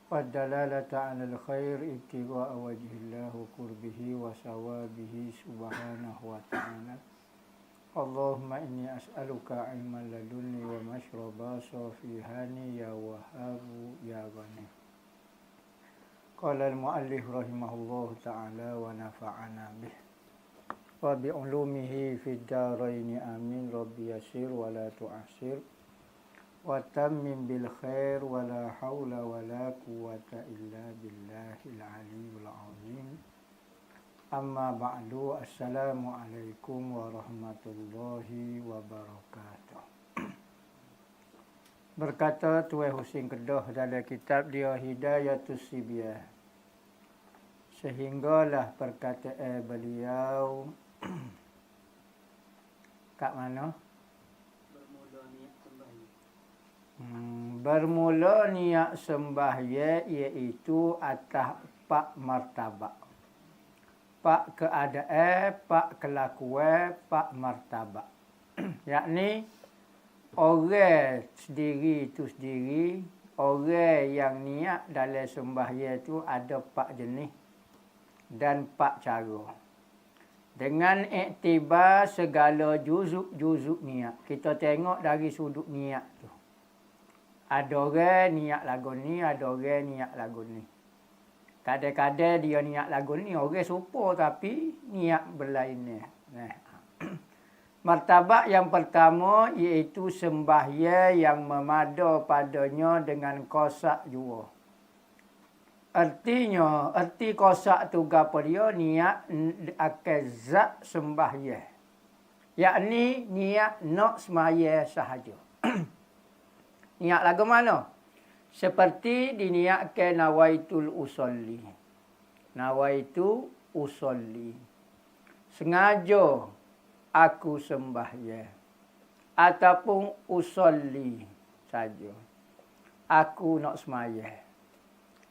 والدلالة على الخير ابتغاء وجه الله وقربه وثوابه سبحانه وتعالى. اللهم إني أسألك علما لدني ومشربا صافيهاني يا وهاب يا غني. قال المؤلف رحمه الله تعالى ونفعنا به وبعلومه في الدارين آمين. ربي يسر ولا تعسر وتمم بالخير ولا حول ولا قوة إلا بالله العلي العظيم. Amma ba'du, assalamualaikum warahmatullahi wabarakatuh. Berkata Tuan Husin Kedah dalam kitab dia Hidayatus Sibyan, sehinggalah perkataan beliau kat mana? Bermula niat sembahyang iaitu atas 4 martabat. 4 keadaan, 4 kelakuan, 4 martabat. Yakni orang sendiri itu sendiri, orang yang niat dalam sembahyang itu ada 4 jenis dan 4 cara. Dengan iktibar segala juzuk-juzuk niat. Kita tengok dari sudut niat tu. Ada orang niat lagu ni, ada orang niat lagu ni. Kadang-kadang dia niat lagu ni, orang serupa tapi niat berlainan. Martabat yang pertama iaitu sembahyang yang memada padanya dengan kosak jua. Artinya, erti kosak tu apa dia? Niat akan zat sembahyang. Yakni niat nak sembahyang sahaja. Niat lagu mana? Seperti diniatkan nawaitul usolli. Nawaitu usolli. Sengaja aku sembahyang. Ataupun usolli saja. Aku nak sembahyang.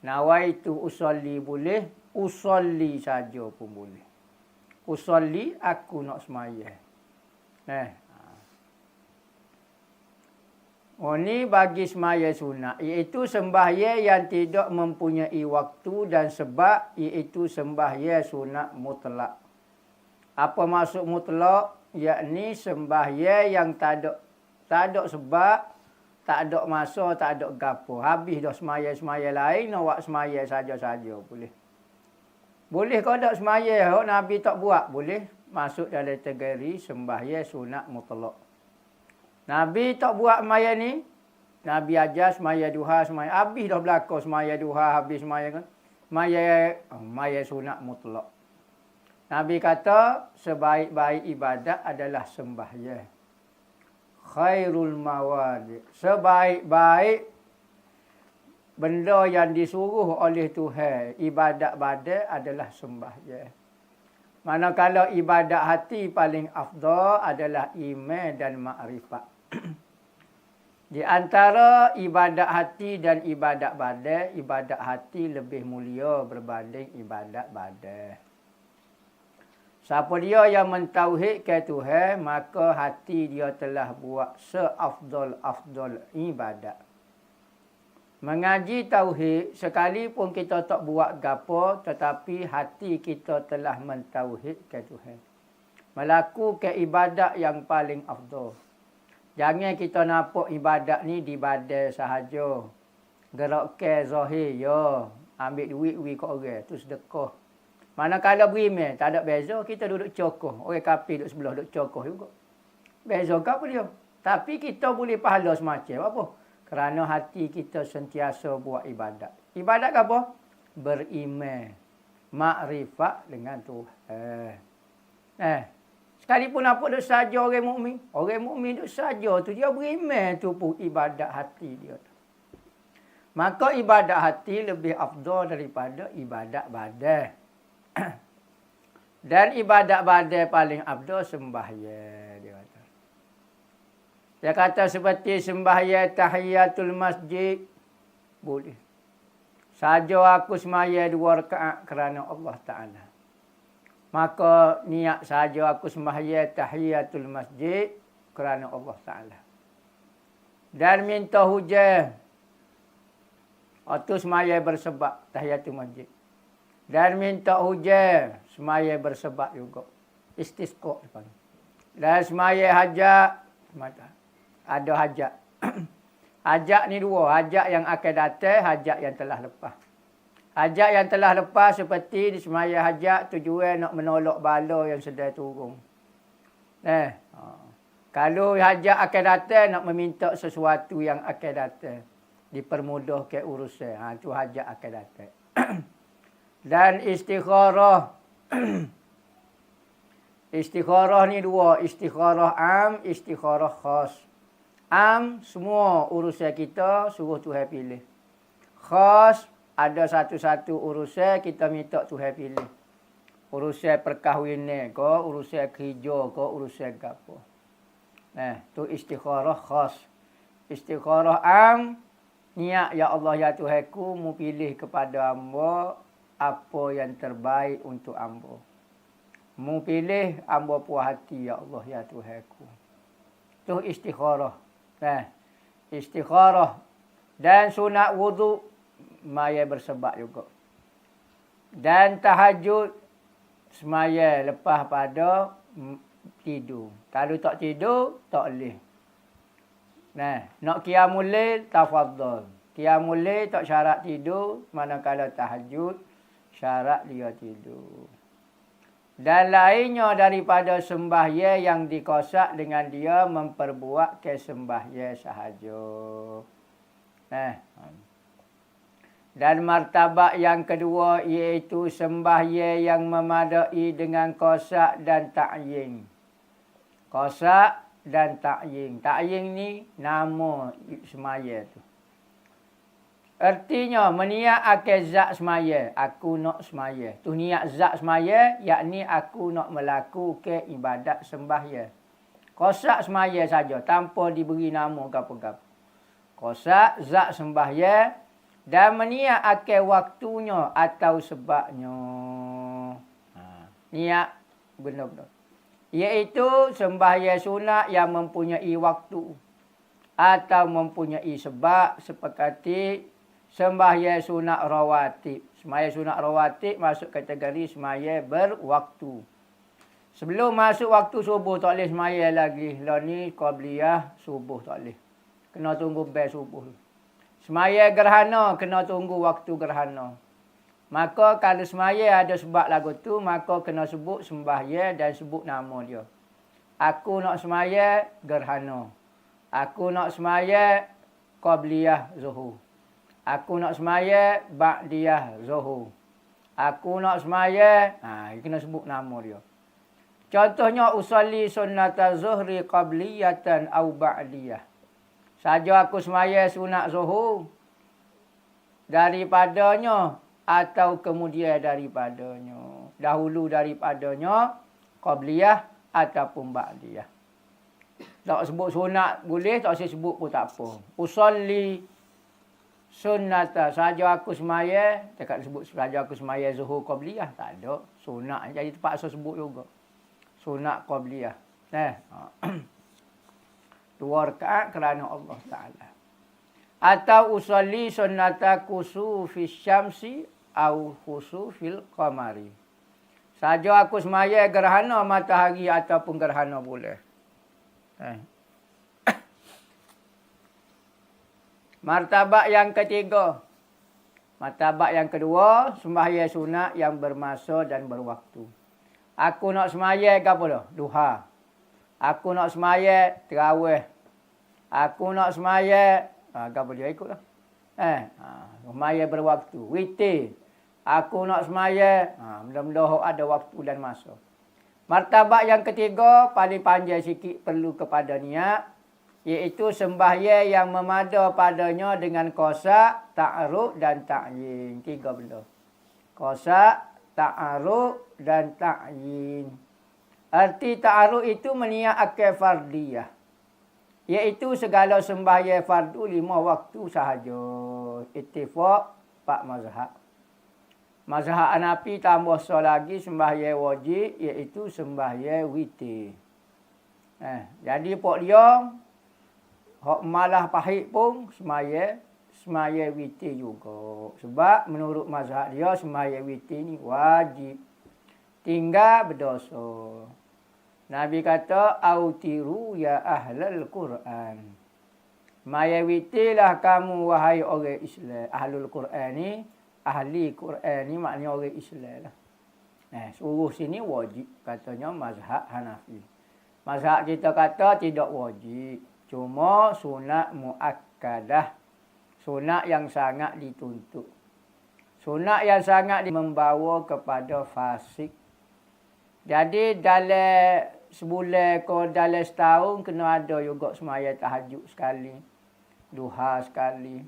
Nawaitu usolli boleh. Usolli saja pun boleh. Usolli aku nak sembahyang. Ini bagi sembahyang sunat, iaitu sembahyang yang tidak mempunyai waktu dan sebab, iaitu sembahyang sunat mutlak. Apa maksud mutlak? Yakni sembahyang yang tak ada sebab, tak ada masa, tak ada gapo. Habis dah sembahyang lain, nak buat sembahyang saja-saja boleh. Boleh kau tak sembahyang, Nabi tak buat, boleh masuk dalam kategori sembahyang sunat mutlak. Nabi tak buat sembahyang ni. Nabi ajar sembahyang duha, sembahyang. Habis dah berlaku sembahyang duha, habis sembahyang kan. Sembahyang sunat mutlak. Nabi kata, sebaik-baik ibadat adalah sembahyang. Khairul mawadi. Sebaik-baik benda yang disuruh oleh Tuhan, ibadat badan adalah sembahyang. Manakala ibadat hati paling afdal adalah iman dan makrifat. Di antara ibadat hati dan ibadat badan, ibadat hati lebih mulia berbanding ibadat badan. Siapa dia yang mentauhidkan Tuhan, maka hati dia telah buat seafdal-afdal ibadat. Mengaji tauhid, sekalipun kita tak buat gapo, tetapi hati kita telah mentauhidkan Tuhan. Melakukan ibadat yang paling afdal. Jangan kita nampak ibadat ni di badan sahaja. Gerakkan zahir, ya. Ambil duit kat orang, tu sedekah. Manakala beriman, tak ada beza, kita duduk cokoh. Orang kafir duduk sebelah, duduk cokoh juga. Beza ke apa dia? Tapi kita boleh pahala semacam apa? Kerana hati kita sentiasa buat ibadat. Ibadat ke apa? Beriman. Makrifat dengan Tuhan. Sekalipun apa duk saja orang mukmin. Orang mukmin duk saja tu dia beriman tu pun ibadat hati dia. Maka ibadat hati lebih afdal daripada ibadat badan. Dan ibadat badan paling afdal sembahyang dia kata. Dia kata seperti sembahyang tahiyatul masjid boleh. Saja aku sembahyang 2 rakaat kerana Allah Taala. Maka niat saja aku sembahyang tahiyatul masjid kerana Allah Ta'ala. Dan minta hujan Waktu semaya bersebab tahiyatul masjid. Dan minta hujan, semaya bersebab juga. Istisqa dipanggil. Dan semaya hajat, ada hajat. Hajat ni dua, hajat yang akan datang, hajat yang telah lepas. Hajat yang telah lepas seperti di semaya hajat tujuan nak menolak bala yang sedang turun. Kalau hajat akan datang nak meminta sesuatu yang akan datang, dipermudahkan urusan. Itu hajat akan datang. Dan istikharah. Istikharah ni dua. Istikharah am, istikharah khas. Am, semua urusan kita suruh Tuhan pilih. Khas, ada satu-satu urusan kita minta Tuhan pilih. Urusan perkahwinan ke, urusan kerja ke, urusan apa. Tu istikharah khas. Istikharah am, niat ya Allah ya Tuhanku, mu pilih kepada hamba apa yang terbaik untuk hamba. Mu pilih hamba puas hati ya Allah ya Tuhanku. Tu istikharah. Istikharah. Dan sunat wudu semaya bersebab juga. Dan tahajud semaya lepas pada tidur. Kalau tak tidur, tak boleh. Nak qiyamul lail, tafadhal. Qiyamul lail tak syarat tidur, manakala tahajud syarat dia tidur. Dan lainnya daripada sembahyang yang dikosak dengan dia memperbuat kesembahyang sahaja. Dan martabat yang kedua iaitu sembahyang yang memadai dengan kosak dan ta'yin. Kosak dan ta'yin. Ta'yin ni nama semaya tu. Artinya meniat akan zat semaya. Aku nak semaya. Tu niat zat semaya, yakni aku nak melakukan ibadat sembahyang. Kosak semaya saja tanpa diberi nama apa-apa. Kosak zat sembahyang dan meniat akan waktunya atau sebabnya. Niat benar-benar. Iaitu sembahyang sunat yang mempunyai waktu atau mempunyai sebab seperti sembahyang sunat rawatib. Sembahyang sunat rawatib masuk kategori sembahyang berwaktu. Sebelum masuk waktu subuh tak boleh sembahyang lagi. Lah ni qabliyah subuh tak boleh. Kena tunggu bel subuh. Sembahyang gerhana kena tunggu waktu gerhana. Maka kalau sembahyang ada sebab lagu tu, maka kena sebut sembahyang dan sebut nama dia. Aku nak sembahyang gerhana. Aku nak sembahyang qabliyah zuhur. Aku nak sembahyang ba'diyah zuhur. Aku nak sembahyang, kena sebut nama dia. Contohnya usolli sunnata zuhri qabliyatan au ba'diyah. Saja aku sembahyang sunat zuhur daripadanya atau kemudian daripadanya. Dahulu daripadanya qabliyah ataupun ba'diyah. Tak sebut sunat boleh, tak sebut pun tak apa. Usolli sunnata, saja aku semaya, cakap sebut saja aku semaya zuhur qabliyah, tak ada. Sunat jadi terpaksa sebut juga. Sunat qabliyah. Dua rakaat kerana Allah Ta'ala. Atau usolli sunnata kusufis syamsi au khusufil qamari. Saja aku semaya gerhana matahari ataupun gerhana bulan. Martabat yang ketiga. Martabat yang kedua, sembahyang sunat yang bermasa dan berwaktu. Aku nak sembahyang ke apa dah? Duha. Aku nak sembahyang tarawih. Aku nak sembahyang apa dia ikutlah. Sembahyang berwaktu. Witir. Aku nak sembahyang, mudah-mudahan ada waktu dan masa. Martabat yang ketiga, paling panjang sikit perlu kepada niat, iaitu sembahyang yang memada padanya dengan kosak, ta'aruf dan ta'yin. Tiga benda. Kosak, ta'aruf dan ta'yin. Arti ta'aruf itu meniat akal fardiyah. Iaitu segala sembahyang fardu 5 waktu sahaja. Ittifaq 4 mazhab. Mazhab Hanafi tambah lagi sembahyang wajib, iaitu sembahyang witir. Jadi pok dia hak malah pahit pun sembahyang semaya witir juga. Sebab menurut mazhab dia semaya witir ni wajib. Tinggal berdosa. Nabi kata, autiru ya ahlal Quran. Semaya witirlah kamu wahai orang Islam. Ahlul Quran ni, ahli Quran ni maknanya orang Islam lah. Suruh sini wajib. Katanya mazhab Hanafi. Mazhab kita kata tidak wajib. Cuma sunat muakkadah. Sunat yang sangat dituntut. Sunat yang sangat membawa kepada fasik. Jadi dalam sebulan ke dalam setahun kena ada juga semaya tahajud sekali. Duha sekali.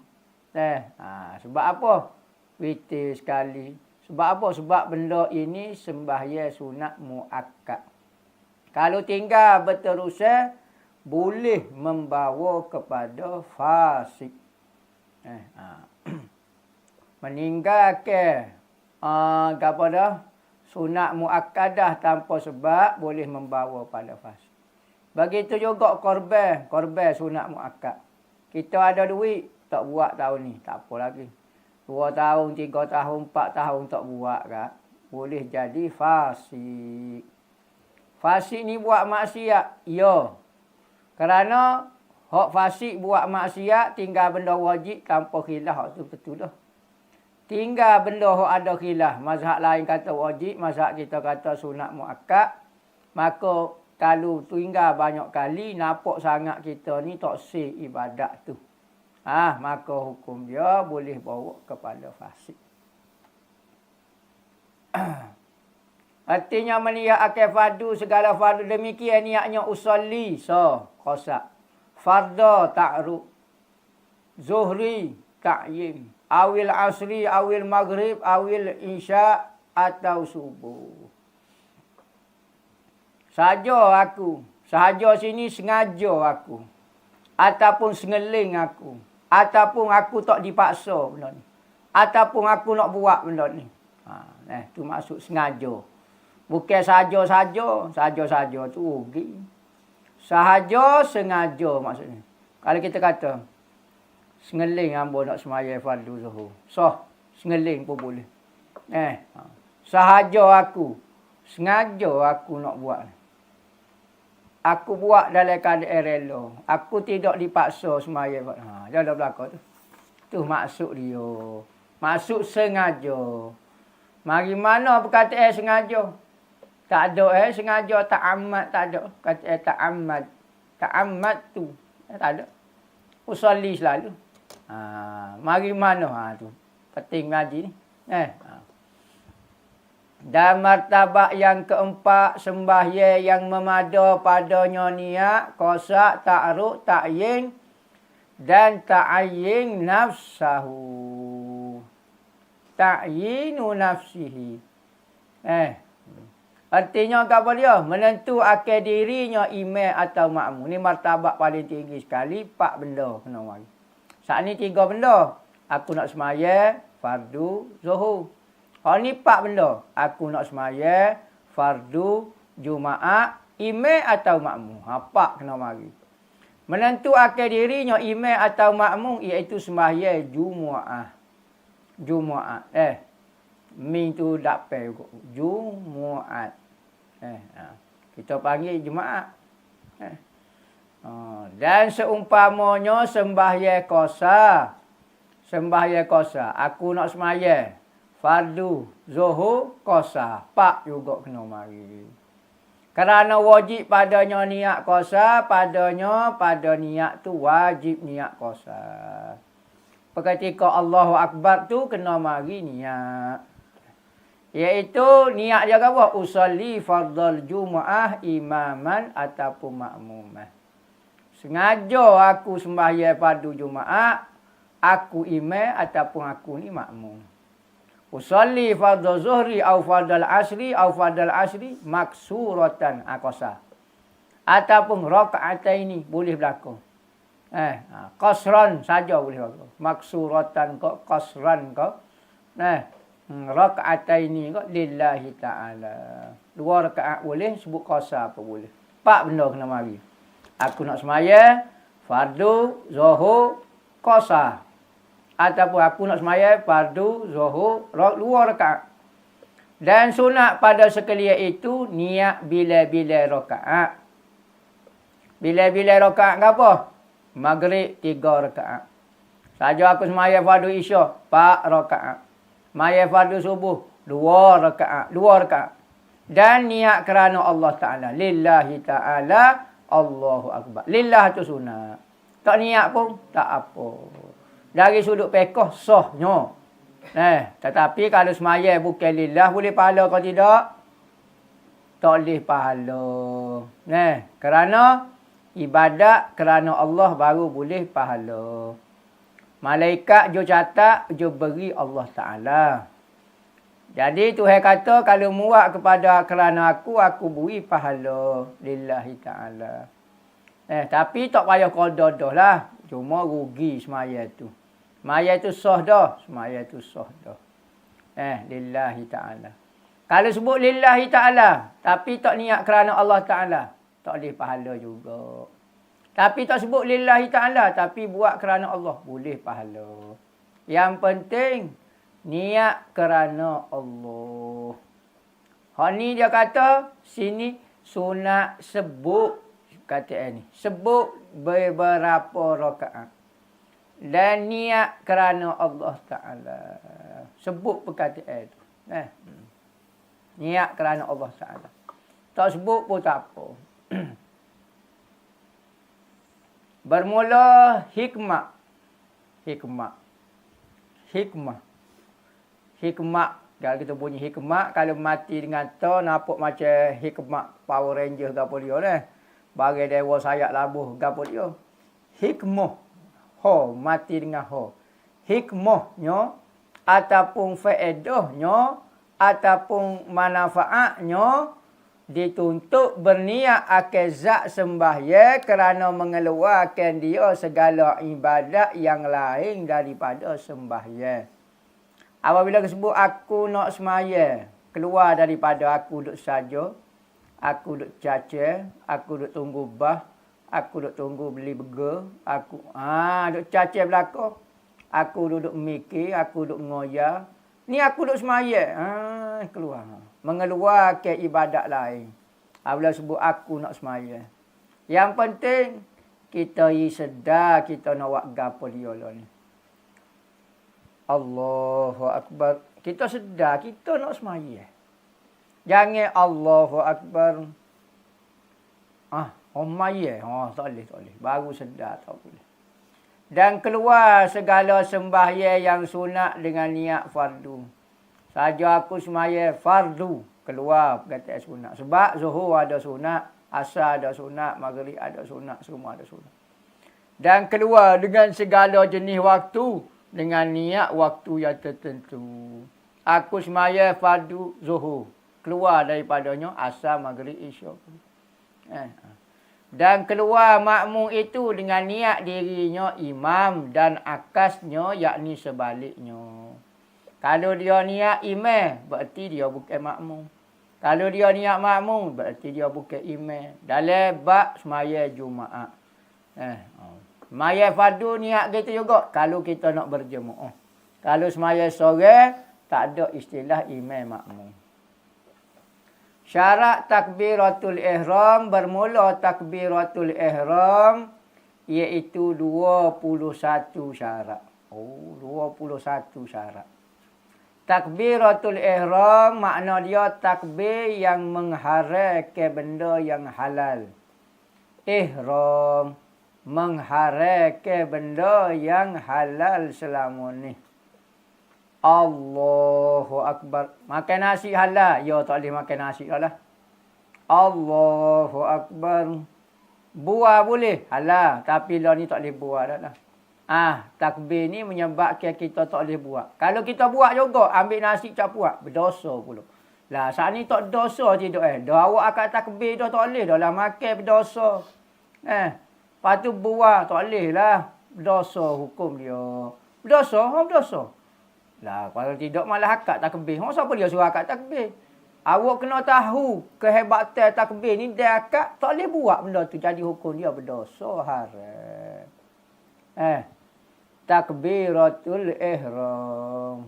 Sebab apa? Witir sekali. Sebab apa? Sebab benda ini sembahyang sunat muakkad. Kalau tinggal berterusan, boleh membawa kepada fasik. Meninggalkan apa dah? Sunat muakkadah tanpa sebab boleh membawa pada fasik. Begitu juga korban sunat muakkad. Kita ada duit, tak buat tahun ni, tak apa lagi. 2 tahun, 3 tahun, 4 tahun tak buat kan. Boleh jadi fasik. Fasik ni buat maksiat. Ya. Kerana hak fasik buat maksiat tinggal benda wajib tanpa khilaf, hak tu betul dah. Tinggal benda hak ada khilaf. Mazhab lain kata wajib, mazhab kita kata sunat muakkad. Maka kalau tinggal banyak kali, nampak sangat kita ni tak sah ibadat tu. Maka hukum dia boleh bawa kepada fasik. Artinya meniak akal fardu, segala fardu demikian niatnya usolli. Qosak. Farda ta'ruf. Zuhri ta'yin. Awil asri, awil maghrib, awil isya atau subuh. Sahaja aku. Sahaja sini sengaja aku. Ataupun sengeling aku. Ataupun aku tak dipaksa benda ni. Ataupun aku nak buat benda ni. Tu maksud sengaja. Bukan sahaja-sahaja. Sahaja-sahaja tu rugi. Sahaja sengaja maksudnya. Kalau kita kata, sengeling hamba nak sembahyang fardu zuhur. Sengeling pun boleh. Sahaja aku. Sengaja aku nak buat. Aku buat dalam keadaan rela. Aku tidak dipaksa sembahyang fardu. Jangan belakang tu. Tu maksud dia. Maksud sengaja. Mari mana perkataan sengaja? Tak ada sengaja, ta'ammad tak ada. Kata ta'ammad. Ta'ammad tu. Tak ada. Usolli selalu. Mari mana? Tu. Penting ngaji ni. Dan martabak yang keempat, sembahyang yang memada padanya niat, qosak, ta'ruf, ta'yin dan ta'ayyin nafsahu. Ta'yinu nafsihi. Artinya apa dia? Menentu akal dirinya imam atau makmum. Ni martabak paling tinggi sekali. 4 benda kena mari. Saat ni 3 benda. Aku nak sembahyang fardu zuhur. Kalau ni 4 benda. Aku nak sembahyang fardu Jumaat, imam atau makmum. 4 kena mari. Menentu akal dirinya imam atau makmum iaitu sembahyang Jumaat. Jumaat. Min tu dapat juga. Jumaat. Kita panggil Jumaat. Dan seumpamanya sembahyang qosak. Sembahyang qosak. Aku nak sembahyang fardu zuhur qosak. 4 juga kena mari. Kerana wajib padanya niat qosak, pada niat tu wajib niat qosak. Ketika Allahu Akbar tu kena mari niat. Iaitu niat dia apa? Usolli fardal Jumaah imaman ataupun makmumah. Sengaja aku sembahyang fardu Jumaat, aku imam ataupun aku ni makmum. Usolli fardal zuhri au fardal asri maksuratan aqsa. Ataupun rakaataini boleh berlaku. Qasran saja boleh berlaku. Maksuratan kok qasran kok. Rakaataini kok lillahi ta'ala. 2 rakaat boleh, sebut qasar apa boleh. 4 benda kena mari. Aku nak sembahyang fardu zuhur qasar. ataupun aku nak semaya fardu zuhur 2 rakaat. Dan sunat pada sekalian itu niat bila-bila rakaat. Bila-bila rakaat ke apa? Maghrib 3 rakaat. Saja aku semaya fardu isyak 4 rakaat. Semaya fardu subuh 2 rakaat. 2 rakaat. Dan niat kerana Allah Ta'ala. Lillahi Ta'ala Allahu Akbar. Lillah tu sunat. Tak niat pun tak apa. Dari sudut pekoh sahnya. Tetapi kalau semaya bukan lillah boleh pahala kalau tidak? Tak boleh pahala. Kerana ibadat kerana Allah baru boleh pahala. Malaikat jo catat, jo beri Allah Ta'ala. Jadi Tuhan kata kalau muak kepada kerana aku beri pahala lillahi ta'ala. Tapi tak payah qada dah lah. Cuma rugi semaya tu. Semaya tu sah dah. Semaya tu sah dah. Lillahi ta'ala. Kalau sebut lillahi ta'ala, tapi tak niat kerana Allah Ta'ala, tak boleh pahala juga. Tapi tak sebut lillahi ta'ala, tapi buat kerana Allah, boleh pahala. Yang penting, niat kerana Allah. Hak ni dia kata, sini sunat sebut, kata ni. Sebut beberapa rakaat. Dan niat kerana Allah Ta'ala. Sebut perkataan itu. Niat kerana Allah Ta'ala. Tak sebut pun tak apa. Bermula hikmah. Hikmah. Kalau kita bunyi hikmah, kalau mati dengan ta, nampak macam hikmah Power Ranger ke apa dia ni. Bagai dewa sayap labuh ke apa dia. Hikmah. Ho, mati dengan ho. Hikmahnya, ataupun faedahnya, ataupun manfaatnya, dituntut berniat akan zat sembahyang kerana mengeluarkan dia segala ibadat yang lain daripada sembahyang. Apabila disebut aku nak sembahyang, keluar daripada aku duduk saja, aku duduk caca, aku duduk tunggu bah, aku duduk tunggu beli burger, aku duduk caca belakang, aku duduk mikir, aku duduk ngoyak. Ni aku duduk sembahyang, keluar. Mengeluarkan ibadat lain. Apabila sebut aku nak sembahyang. Yang penting, kita sedar kita nak buat gapo dia lah ni. Allahu Akbar. Kita sedar kita nak sembahyang. Jangan Allahu Akbar. Tak boleh. Baru sedar tak boleh. Dan keluar segala sembahyang yang sunat dengan niat fardu. Saja aku sembahyang fardu, keluar perkataan sunat. Sebab zuhur ada sunat, asar ada sunat, maghrib ada sunat, semua ada sunat. Dan keluar dengan segala jenis waktu dengan niat waktu yang tertentu. Aku sembahyang fardu zuhur, keluar daripadanya asar, maghrib, isyak. Dan keluar makmum itu dengan niat dirinya imam dan akasnya yakni sebaliknya. Kalau dia niat imam, berarti dia bukan makmum. Kalau dia niat makmum, berarti dia bukan imam. Dalam bab sembahyang Jumaat. Sembahyang fardu niat kita juga kalau kita nak berjemaah. Kalau sembahyang seorang, tak ada istilah imam makmum. Syarat takbiratul ihram, bermula takbiratul ihram iaitu 21 syarat. 21 syarat. Takbiratul ihram makna dia takbir yang mengharapkan benda yang halal. Ihram mengharapkan benda yang halal selama ni. Allahu Akbar. Makan nasi halal. Ya, tak boleh makan nasi lah. Allahu Akbar. Buah boleh. Halal. Tapi lah ni tak boleh buah dah lah. Takbir ni menyebabkan kita tak boleh buat. Kalau kita buat juga, ambil nasi cap buat, berdosa pula. Lah, saat ni tak dosa tidak Dah awak akan takbir dah tak boleh dah lah. Makan berdosa. Lepas tu buat tak boleh lah. Berdosa hukum dia. Berdosa. Lah, kalau tidak malah akad takbir. Siapa dia suruh akad takbir? Awak kena tahu kehebatan takbir ni dia akad tak boleh buat benda tu. Jadi hukum dia berdosa haram. takbiratul ihram.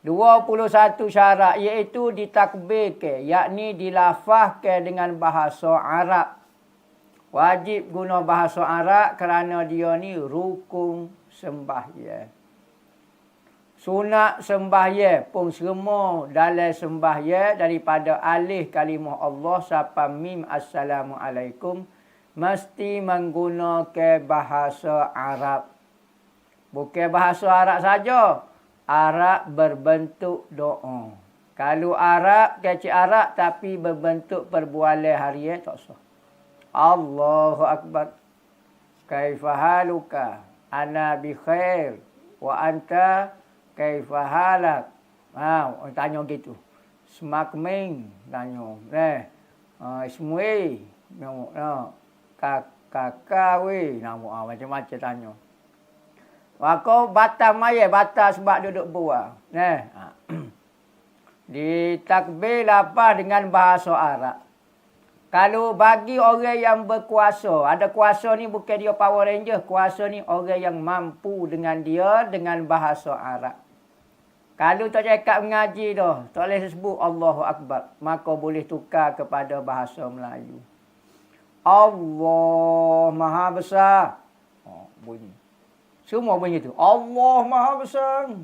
21 syarat iaitu ditakbirkan, yakni dilafazkan dengan bahasa Arab. Wajib guna bahasa Arab kerana dia ni rukun sembahyang. Sunat sembahyang pun semua dalam sembahyang daripada alif kalimah Allah sampai mim assalamualaikum mesti menggunakan bahasa Arab. Bukan bahasa Arab saja. Arab berbentuk doa. Kalau Arab, kecik Arab tapi berbentuk perbualan harian tak sah. Allahu Akbar. Kaifa haluka? Ana bi khair. Wa anta kaifa halak? Tanya gitu. Smakming tanya. Ismui. Kakak we. Nama macam-macam tanya. Maka batal maya, batal sebab duduk buang. Ditakbir lapar dengan bahasa Arab. Kalau bagi orang yang berkuasa, ada kuasa ni bukan dia Power Ranger, kuasa ni orang yang mampu dengan dia dengan bahasa Arab. Kalau tak cakap mengaji dah, tak boleh sebut Allahu Akbar, maka boleh tukar kepada bahasa Melayu. Allah Maha Besar. Bunyi. Semua bunyi tu. Allah Maha Besar.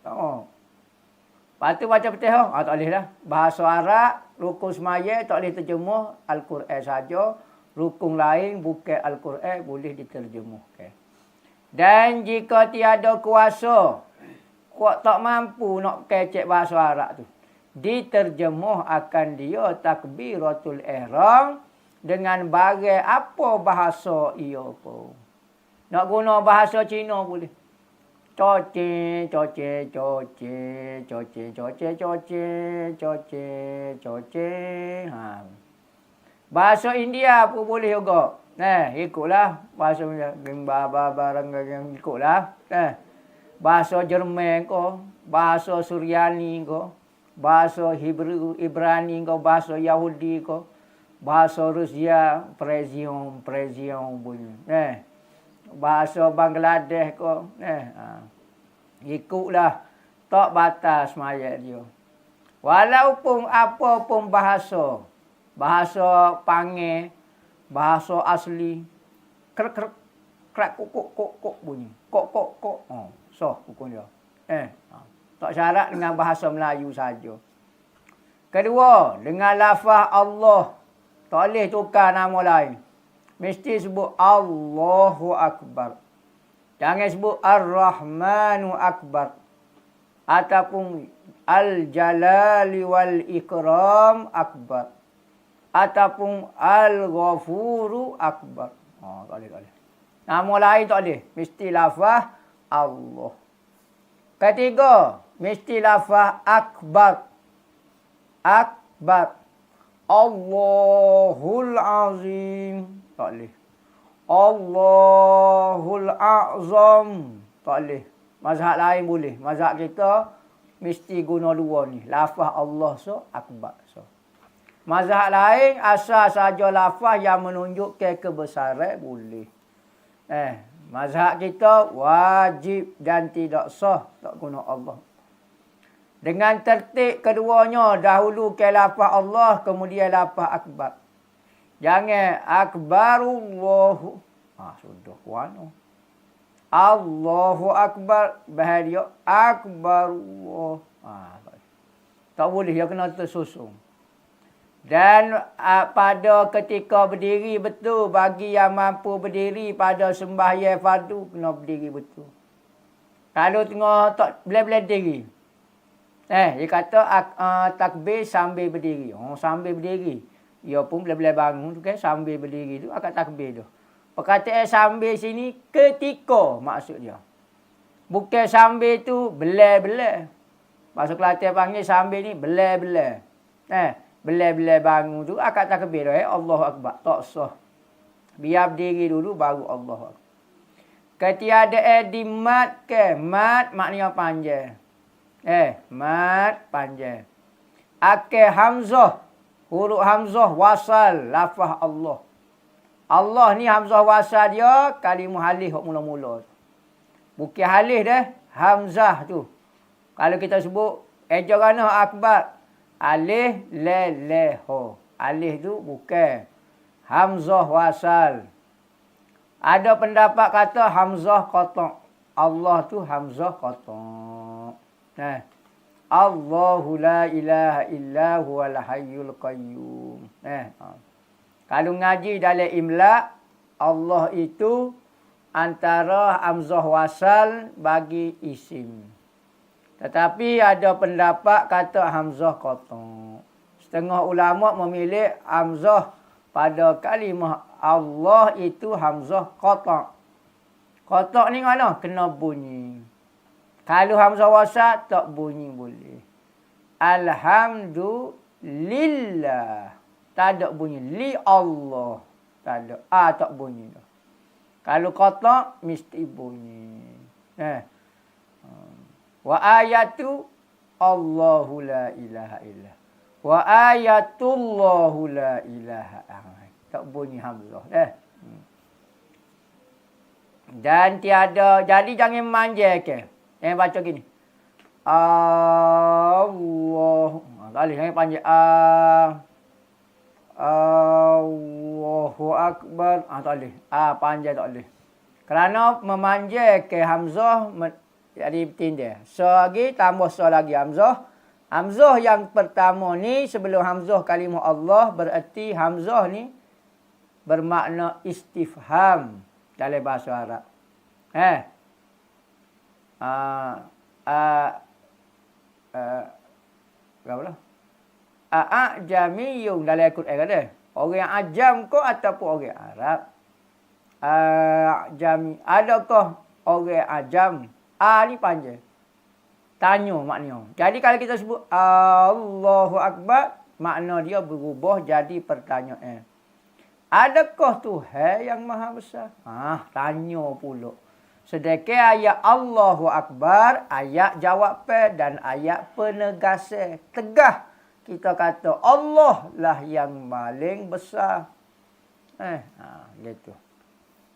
Lepas tu baca Fatihah. Tak boleh lah. Bahasa Arab, rukun semaya tak boleh terjemuh Al-Quran saja. Rukun lain bukan Al-Quran boleh diterjemuhkan. Dan jika tiada kuasa, tak mampu nak kecek bahasa Arab tu, diterjemuh akan dia takbiratul ihram dengan bagai apa bahasa ia pun. Nak guna bahasa Cina boleh. Coce, coce, coce, coce, coce, coce, coce, coce. Bahasa India pun boleh juga. Ikutlah. Bahasa barang yang ikutlah. Bahasa Jerman ko, bahasa Suryani ko, bahasa Hebrew, Ibrani ko, bahasa Yahudi ko, bahasa Rusia, Persian bunyi. Bahasa Bangladesh ko. Ikutlah. Tak batas semayat dia. Walaupun apa pun bahasa. Bahasa Pange. Bahasa asli. Krek krek. Krak kok kok kok kok bunyi. Kok kok kok. So hukum dia. Tak syarat dengan bahasa Melayu saja. Kedua, dengan lafaz Allah. Tak boleh tukar nama lain. Mesti sebut Allahu Akbar. Jangan sebut Ar-Rahmanu Akbar. Ataupun Al-Jalali wal Ikram Akbar. Ataupun Al-Ghafuru Akbar. Tak boleh. Nama lain tak boleh. Mesti lafaz Allah. Ketiga, mesti lafaz Akbar. Akbar. Allahul Azim. Tak boleh. Allahul A'zam. Tak boleh. Mazhab lain boleh. Mazhab kita mesti guna dua ni. Lafaz Allah so, Akbar so. Mazhab lain asal saja lafaz yang menunjukkan kebesaran boleh. Mazhab kita wajib dan tidak sah tak guna Allah. Dengan tertib keduanya, dahulu ke lafaz Allah, kemudian lafaz Akbar. Jangan Akbarullahu. Sudah kuano. Allahu Akbar. Bahagia. Akbarullah. Tak boleh. Dia kena tersusun. Dan pada ketika berdiri betul, bagi yang mampu berdiri pada sembahyang fardu, kena berdiri betul. Kalau tengah tak boleh-boleh diri. Dia kata takbir sambil berdiri. Sambil berdiri. Ia pun boleh-boleh bangun tu kan, sambil berdiri tu akad takbir tu. Perkataan sambil sini ketika maksud dia. Bukan sambil tu belai-belai. Bahasa Kelantan panggil sambil ni belai-belai. Belai-belai bangun tu akad takbir tu. Allahu Akbar. Tak sah. Biar berdiri dulu baru Allahu Akbar. Ketiada di mat ke. Mat maknanya panjang. Mat panjang. Akil hamzah. Huruf hamzah wasal lafaz Allah. Allah ni hamzah wasal dia kalimah alif hok mula-mula. Bukan alif dah. Hamzah tu. Kalau kita sebut ejorana akbar. Alif, le, ho. Alif tu bukan. Hamzah wasal. Ada pendapat kata hamzah qata'. Allah tu hamzah qata'. Allahu la ilaha illa huwal hayyul qayyum. Kalau ngaji dalam imla, Allah itu antara hamzah wasal bagi isim. Tetapi ada pendapat kata hamzah qata'. Setengah ulama memilih hamzah pada kalimah Allah itu hamzah qata'. Qata' ni mana? Kena bunyi. Kalau hamzah wasal tak bunyi boleh. Alhamdulillah. Tak ada bunyi. Li Allah. Tak ada. Tak bunyi dah. Kalau qata' mesti bunyi. Wa ayatu Allahu la ilaha illa. Wa ayatullahu la ilaha illa. Tak bunyi hamzah. Dan tiada. Jadi jangan manja ke. Yang baca gini. Allah. Tak boleh. Jangan panjang. Allahu Akbar. Tak boleh. Panjang tak boleh. Kerana memanjang ke hamzah. Jadi tindah. So lagi. Tambah so lagi hamzah. Hamzah yang pertama ni. Sebelum hamzah kalimah Allah. Bererti hamzah ni. Bermakna istifham. Dalam bahasa Arab. Berapa lah? A'jamiyun dalam Al-Quran kata. Orang ajam ko ataupun orang Arab. A'jami. Adakah orang ajam? Ni panjang. Tanya maknanya. Jadi kalau kita sebut Allahu Akbar. Makna dia berubah jadi pertanyaan. Adakah Tuhan yang maha besar? Tanya pula. Sedekah ayat Allahu Akbar, ayat jawapan dan ayat penegasan. Tegah kita kata Allah lah yang paling besar. Gitu.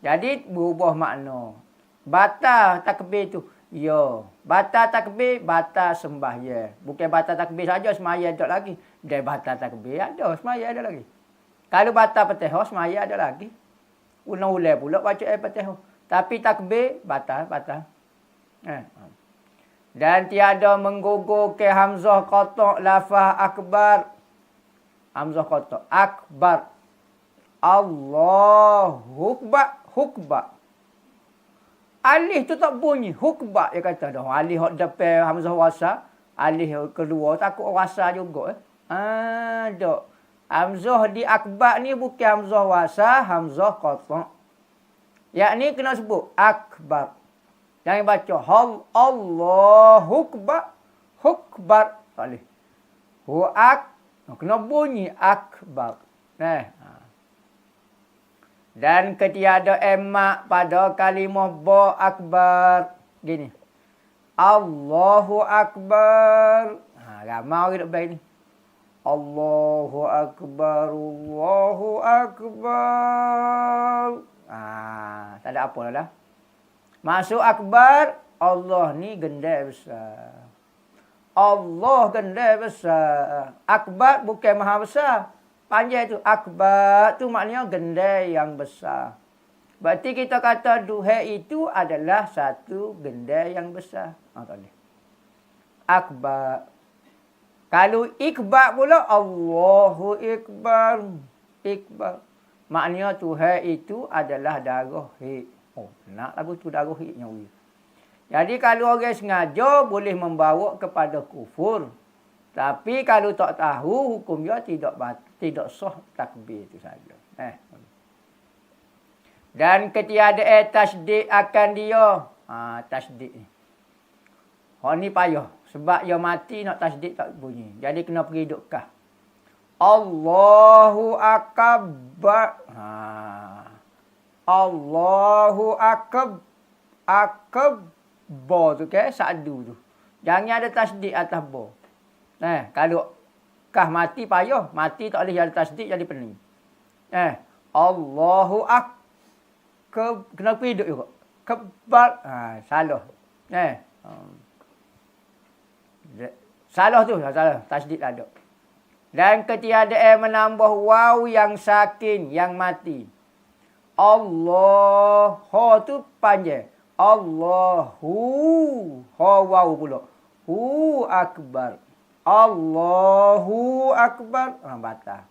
Jadi berubah makna. Batal takbir tu. Ya. Batal takbir, batal sembahyang. Bukan batal takbir saja, sembahyang tak lagi. Dia batal takbir ada, sembahyang ada lagi. Kalau batal Fatihah, sembahyang ada lagi. Ulang-ulang pula baca Fatihah. Tapi takbir, batal. Dan tiada menggugur ke hamzah qata' lafaz akbar. Hamzah qata' akbar. Allahu Akbar. Hukba. Alif tu tak bunyi. Hukba dia kata dah. Alif depan hamzah wasal. Alif kedua takut wasal juga. Tak. Hamzah di akbar ni bukan hamzah wasal, hamzah qata'. Yakni kena sebut akbar. Jangan baca Allahu Akbar. Hukbar. Tak boleh. Kena bunyi akbar. Dan ketiada emak pada kalimah ba akbar. Gini. Allahu Akbar. Ramai orang duk baik ni. Allahu Akbar. Allahu Akbar. Tak ada apa lah. Masuk akbar, Allah ni gendai besar. Allah gendai besar. Akbar bukan maha besar. Panjang tu. Akbar tu maknanya gendai yang besar. Berarti kita kata Tuhan itu adalah satu gendai yang besar. Tak boleh. Akbar. Kalau ikbar pula, Allahu Akbar. Ikbar. Maknanya Tuhan itu adalah darah hik. Nak lagu tu darah hik nyawi. Jadi kalau orang sengaja boleh membawa kepada kufur. Tapi kalau tak tahu hukum dia tidak sah takbir itu saja. Dan ketiadaan tasdid akan dia. Tasdid ni. Ni payah. Sebab dia mati nak tasdid tak bunyi. Jadi kena pergi duduk. Allahu Akbar. Allahu Akbar. Akbar tu ke sadu tu. Jangan ada tasdid atas ba. Kalau kah mati payah. Mati tak boleh ada tasdid jadi pening. Allahu Akbar. Kena pergi duduk juga. akbar. Salah. Salah tu, salah. Tasdid ada. Dan ketiadaan menambah waw yang sakin, yang mati. Allah. Ha tu panjang. Allahu. Ha waw pula. Hu akbar. Allahu akbar. Batal.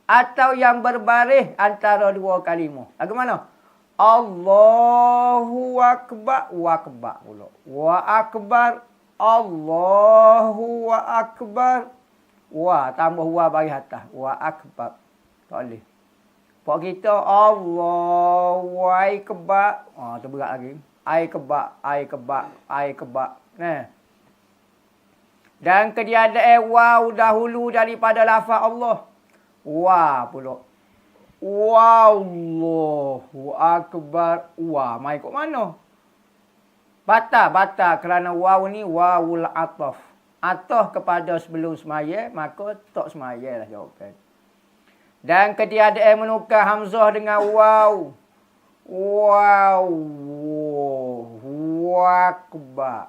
Atau yang berbaris antara dua kalimah. Lagu mana? Allahu akbar. Wa akbar pula. Wa akbar. Allahu wa akbar. Wa tambah wa bagi atas. Wa akbar. Tak boleh. Pak kita Allahu akbar. Tu berat lagi. Akbar, akbar, akbar. Dan ketiadaan waw dahulu daripada lafaz Allah. Wa pula. Wallahu akbar. Wa mai kat mana? Batal kerana waw ni wawul ataf. Ataf kepada sebelum semaya, maka tak semaya lah jawapan. Dan ketiadaan menukar hamzah dengan waw. Waw. Wakba.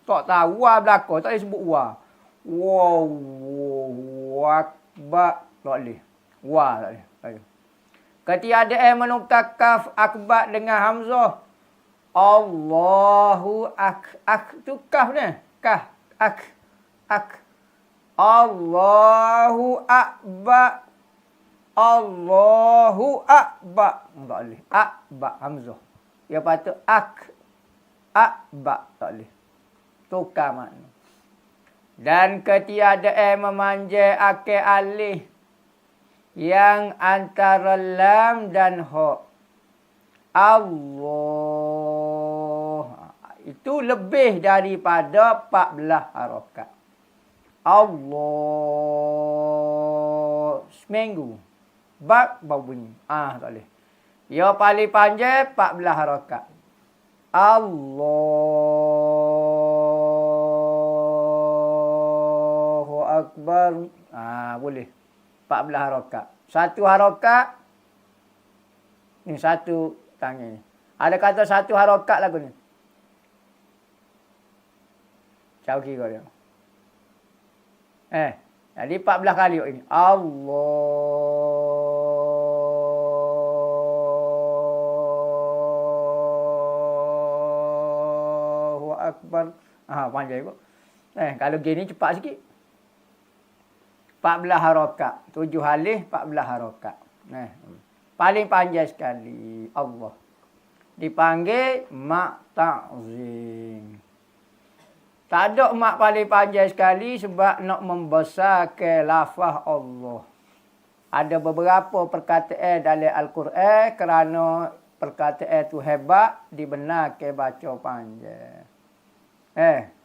Tak tahu wa belakang, tak boleh sebut wa. Waw. Wakba. Tak boleh. Wa tak boleh. Ketiadaan menukar kaf akbar dengan hamzah. Allahu tu kaf ni. Kaf. Allahu akbar. Allahu akbar. Tak boleh. Akbar hamzah. Dia patut akbar. Tak boleh. Tukar makna. Dan ketiadaan memanjang akil alih yang antara lam dan ha. Allah. Itu lebih daripada 14 harakat. Allah. Seminggu. Bab bau bunyi. Tak boleh. Yang paling panjang 14 harakat. Allahu akbar. Boleh. 14 harakat. Satu harakat. Ni satu tangan ni. Ada kata satu harakat lagu ni. Jauh kira dia. Jadi 14 kali ini. Allahu akbar. Panjang juga. Kalau gini cepat sikit. 14 harakat. 7 halih 14 harakat. Paling panjang sekali. Allah. Dipanggil mak ta'zim. Tak ada mak paling panjang sekali sebab nak membesarkan lafaz Allah. Ada beberapa perkataan dalam Al-Quran kerana perkataan itu hebat dibenarkan baca panjang.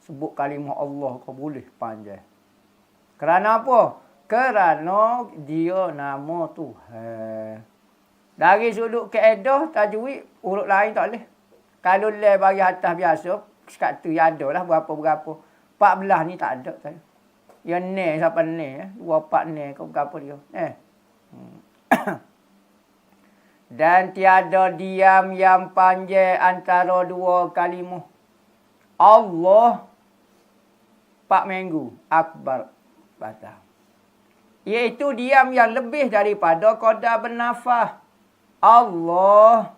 Sebut kalimah Allah kau boleh panjang. Kerana apa? Kerana dia nama Tuhan. Dari sudut kaedah tajwid huruf lain tak boleh. Kalau le bagi atas biasa sekat tu ya ada lah berapa-berapa. 14 ni tak ada saya. Ya ni siapa ni 24 ni kau berapa dia. Dan tiada diam yang panjang antara dua kalimah. Allah 4 minggu akbar batal. Iaitu diam yang lebih daripada qadar bernafas. Allah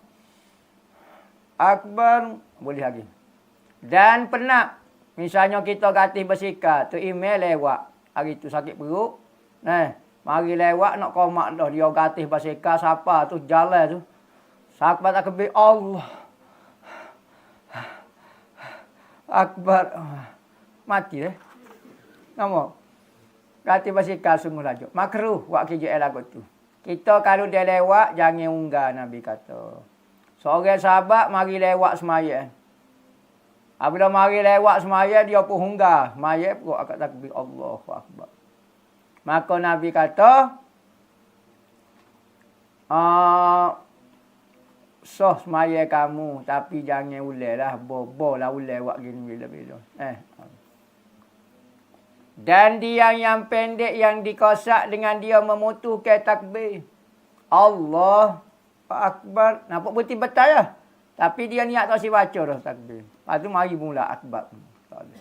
akbar boleh lagi. Dan pernah, misalnya kita gatih bersikap, tu email lewat. Hari tu sakit perut. Mari lewat nak komak dah. Dia gatih bersikap, siapa tu jalan tu. Siapa tak kebik Allah. Akbar. Mati eh. Nama. Gatih bersikap sungguh lajuk. Makruh buat KJL lagu tu. Kita kalau dia lewat, jangan unggah Nabi kata. Seorang sahabat mari lewat semaya. Apabila mari lewat semaya, dia pun hunggah. Semaya pun akak takbir Allahu Akbar. Maka Nabi kata, soh semaya kamu, tapi jangan ulai lah. Bobo lah ulai buat gini bila-bila. Dan dia yang pendek yang dikosak dengan dia memutuhkan takbir. Allah Akbar. Nampak betul betul ya? Tapi dia niat tak si baca dah takbir. Lepas tu mari mula akbar. Tak boleh.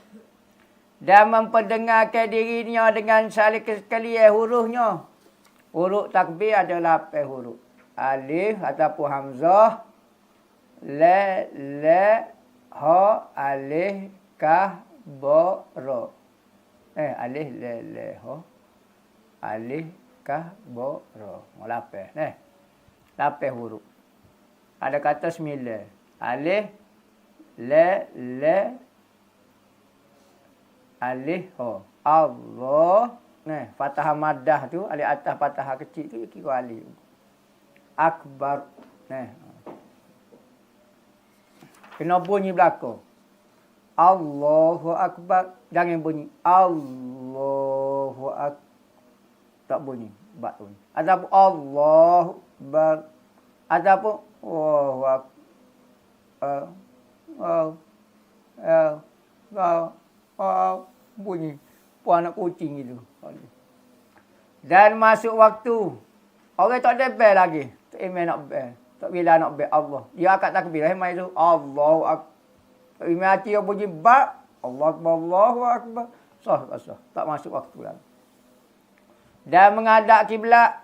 Dan memperdengarkan dirinya dengan sekali hurufnya. Huruf takbir ada 8 huruf. Alif ataupun hamzah. La, ha, alif, kah, ba, ra. Alif, la, ha. Alif, kah, ba, ra. 8. 8 huruf. Ada kata 9. Alif, la, alif, ha. Allah. Fathah maddah tu, alif atas fathah kecil tu kira alif. Akbar. Kena bunyi belakang. Allahu Akbar. Jangan bunyi Allahu Akbar. Tak bunyi. Bak bunyi. Ataupun Allahu Akbar. Ataupun Allahu Akbar. Bunyi. Puan anak kucing itu. Dan masuk waktu. Orang tak ada bel lagi. Tak email nak bel. Tak bila nak bel Allah. Dia akad takbir. Mai tu Allahu Akbar. Tak email hati dia bunyi bak. Allahu Akbar. Allahu Akbar. Sah. Tak masuk waktu lagi. Dan menghadap kiblat.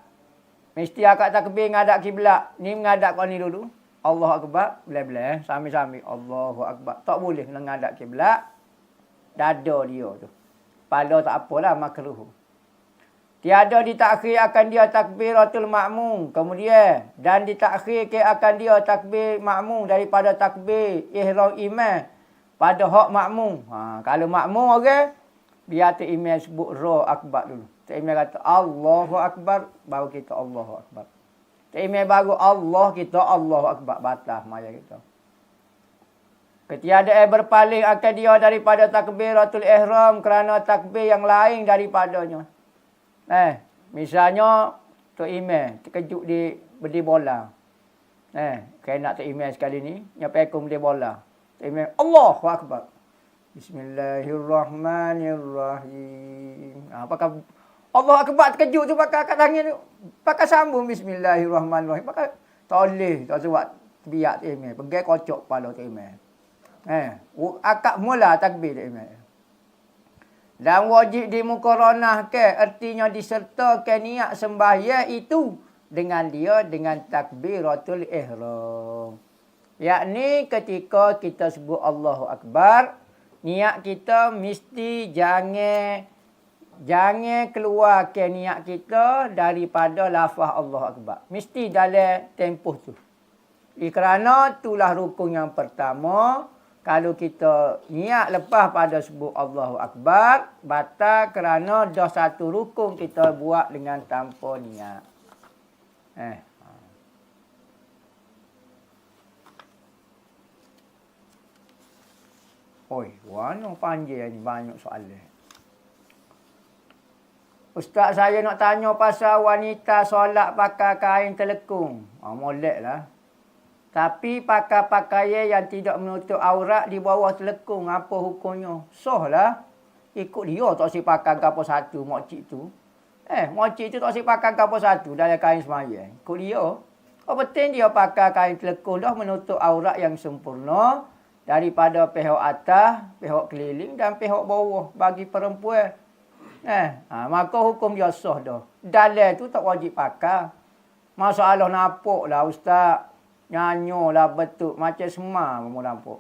Mesti akad takbir menghadap kiblat. Ni menghadap kau ni dulu. Allahu Akbar. Belah-belah. Sambil-sambil. Allahu Akbar. Tak boleh menghadap kiblat. Dada dia tu. Kepala tak apalah. Makruh. Tiada ditakhir akan dia takbiratul makmum. Kemudian. Dan ditakhir akan dia takbir makmum daripada takbir ihram imam. Pada hak makmum. Kalau makmum orang. Biar tu imam sebut roh akbar dulu. Tu imam kata Allahu Akbar. Baru kita Allahu Akbar. Tu imam baru Allah kita Allahu Akbar. Batas maya kita. Ketiadaan berpaling akan dia daripada takbiratul ihram. Kerana takbir yang lain daripadanya. Misalnya Tok Imam terkejut di beli bola. Kayak nak Tok Imam sekali ni, nyampai aku beli bola. Tok Imam, Allahu Akbar. Bismillahirrahmanirrahim. Pakai Allahu Akbar terkejut tu pakai kat tangan tu. Pakai sambung Bismillahirrahmanirrahim. Pakai toleh, tak sebab biak Tok Imam. Pegai kocok kepala Tok Imam. Akak mula takbir Tok Imam. Dan wajib dimukaranahkan, artinya disertakan niat sembahyang itu dengan takbiratul ihram. Yakni ketika kita sebut Allahu Akbar, niat kita mesti jangan keluarkan niat kita daripada lafaz Allahu Akbar. Mesti dalam tempoh tu. Kerana itulah rukun yang pertama. Kalau kita niat lepas pada sebut Allahu Akbar, batal kerana dah satu rukun kita buat dengan tanpa niat. Warna panjang ni, banyak soalan. Ustaz, saya nak tanya pasal wanita solat pakai kain telekung. Molek lah. Tapi pakai pakaian yang tidak menutup aurat di bawah telekung. Apa hukumnya? Sah lah. Ikut dia tak si pakai gapo satu makcik tu. Makcik tu tak si pakai gapo satu dalam kain sembahyang. Ikut dia. Oh penting dia pakai kain telekung dah menutup aurat yang sempurna. Daripada pihak atas, pihak keliling dan pihak bawah bagi perempuan. Maka hukum dia sah dah. Dalam tu tak wajib pakai. Masalah napuk lah Ustaz. Nyanyolah betul. Macam semar kamu nampak.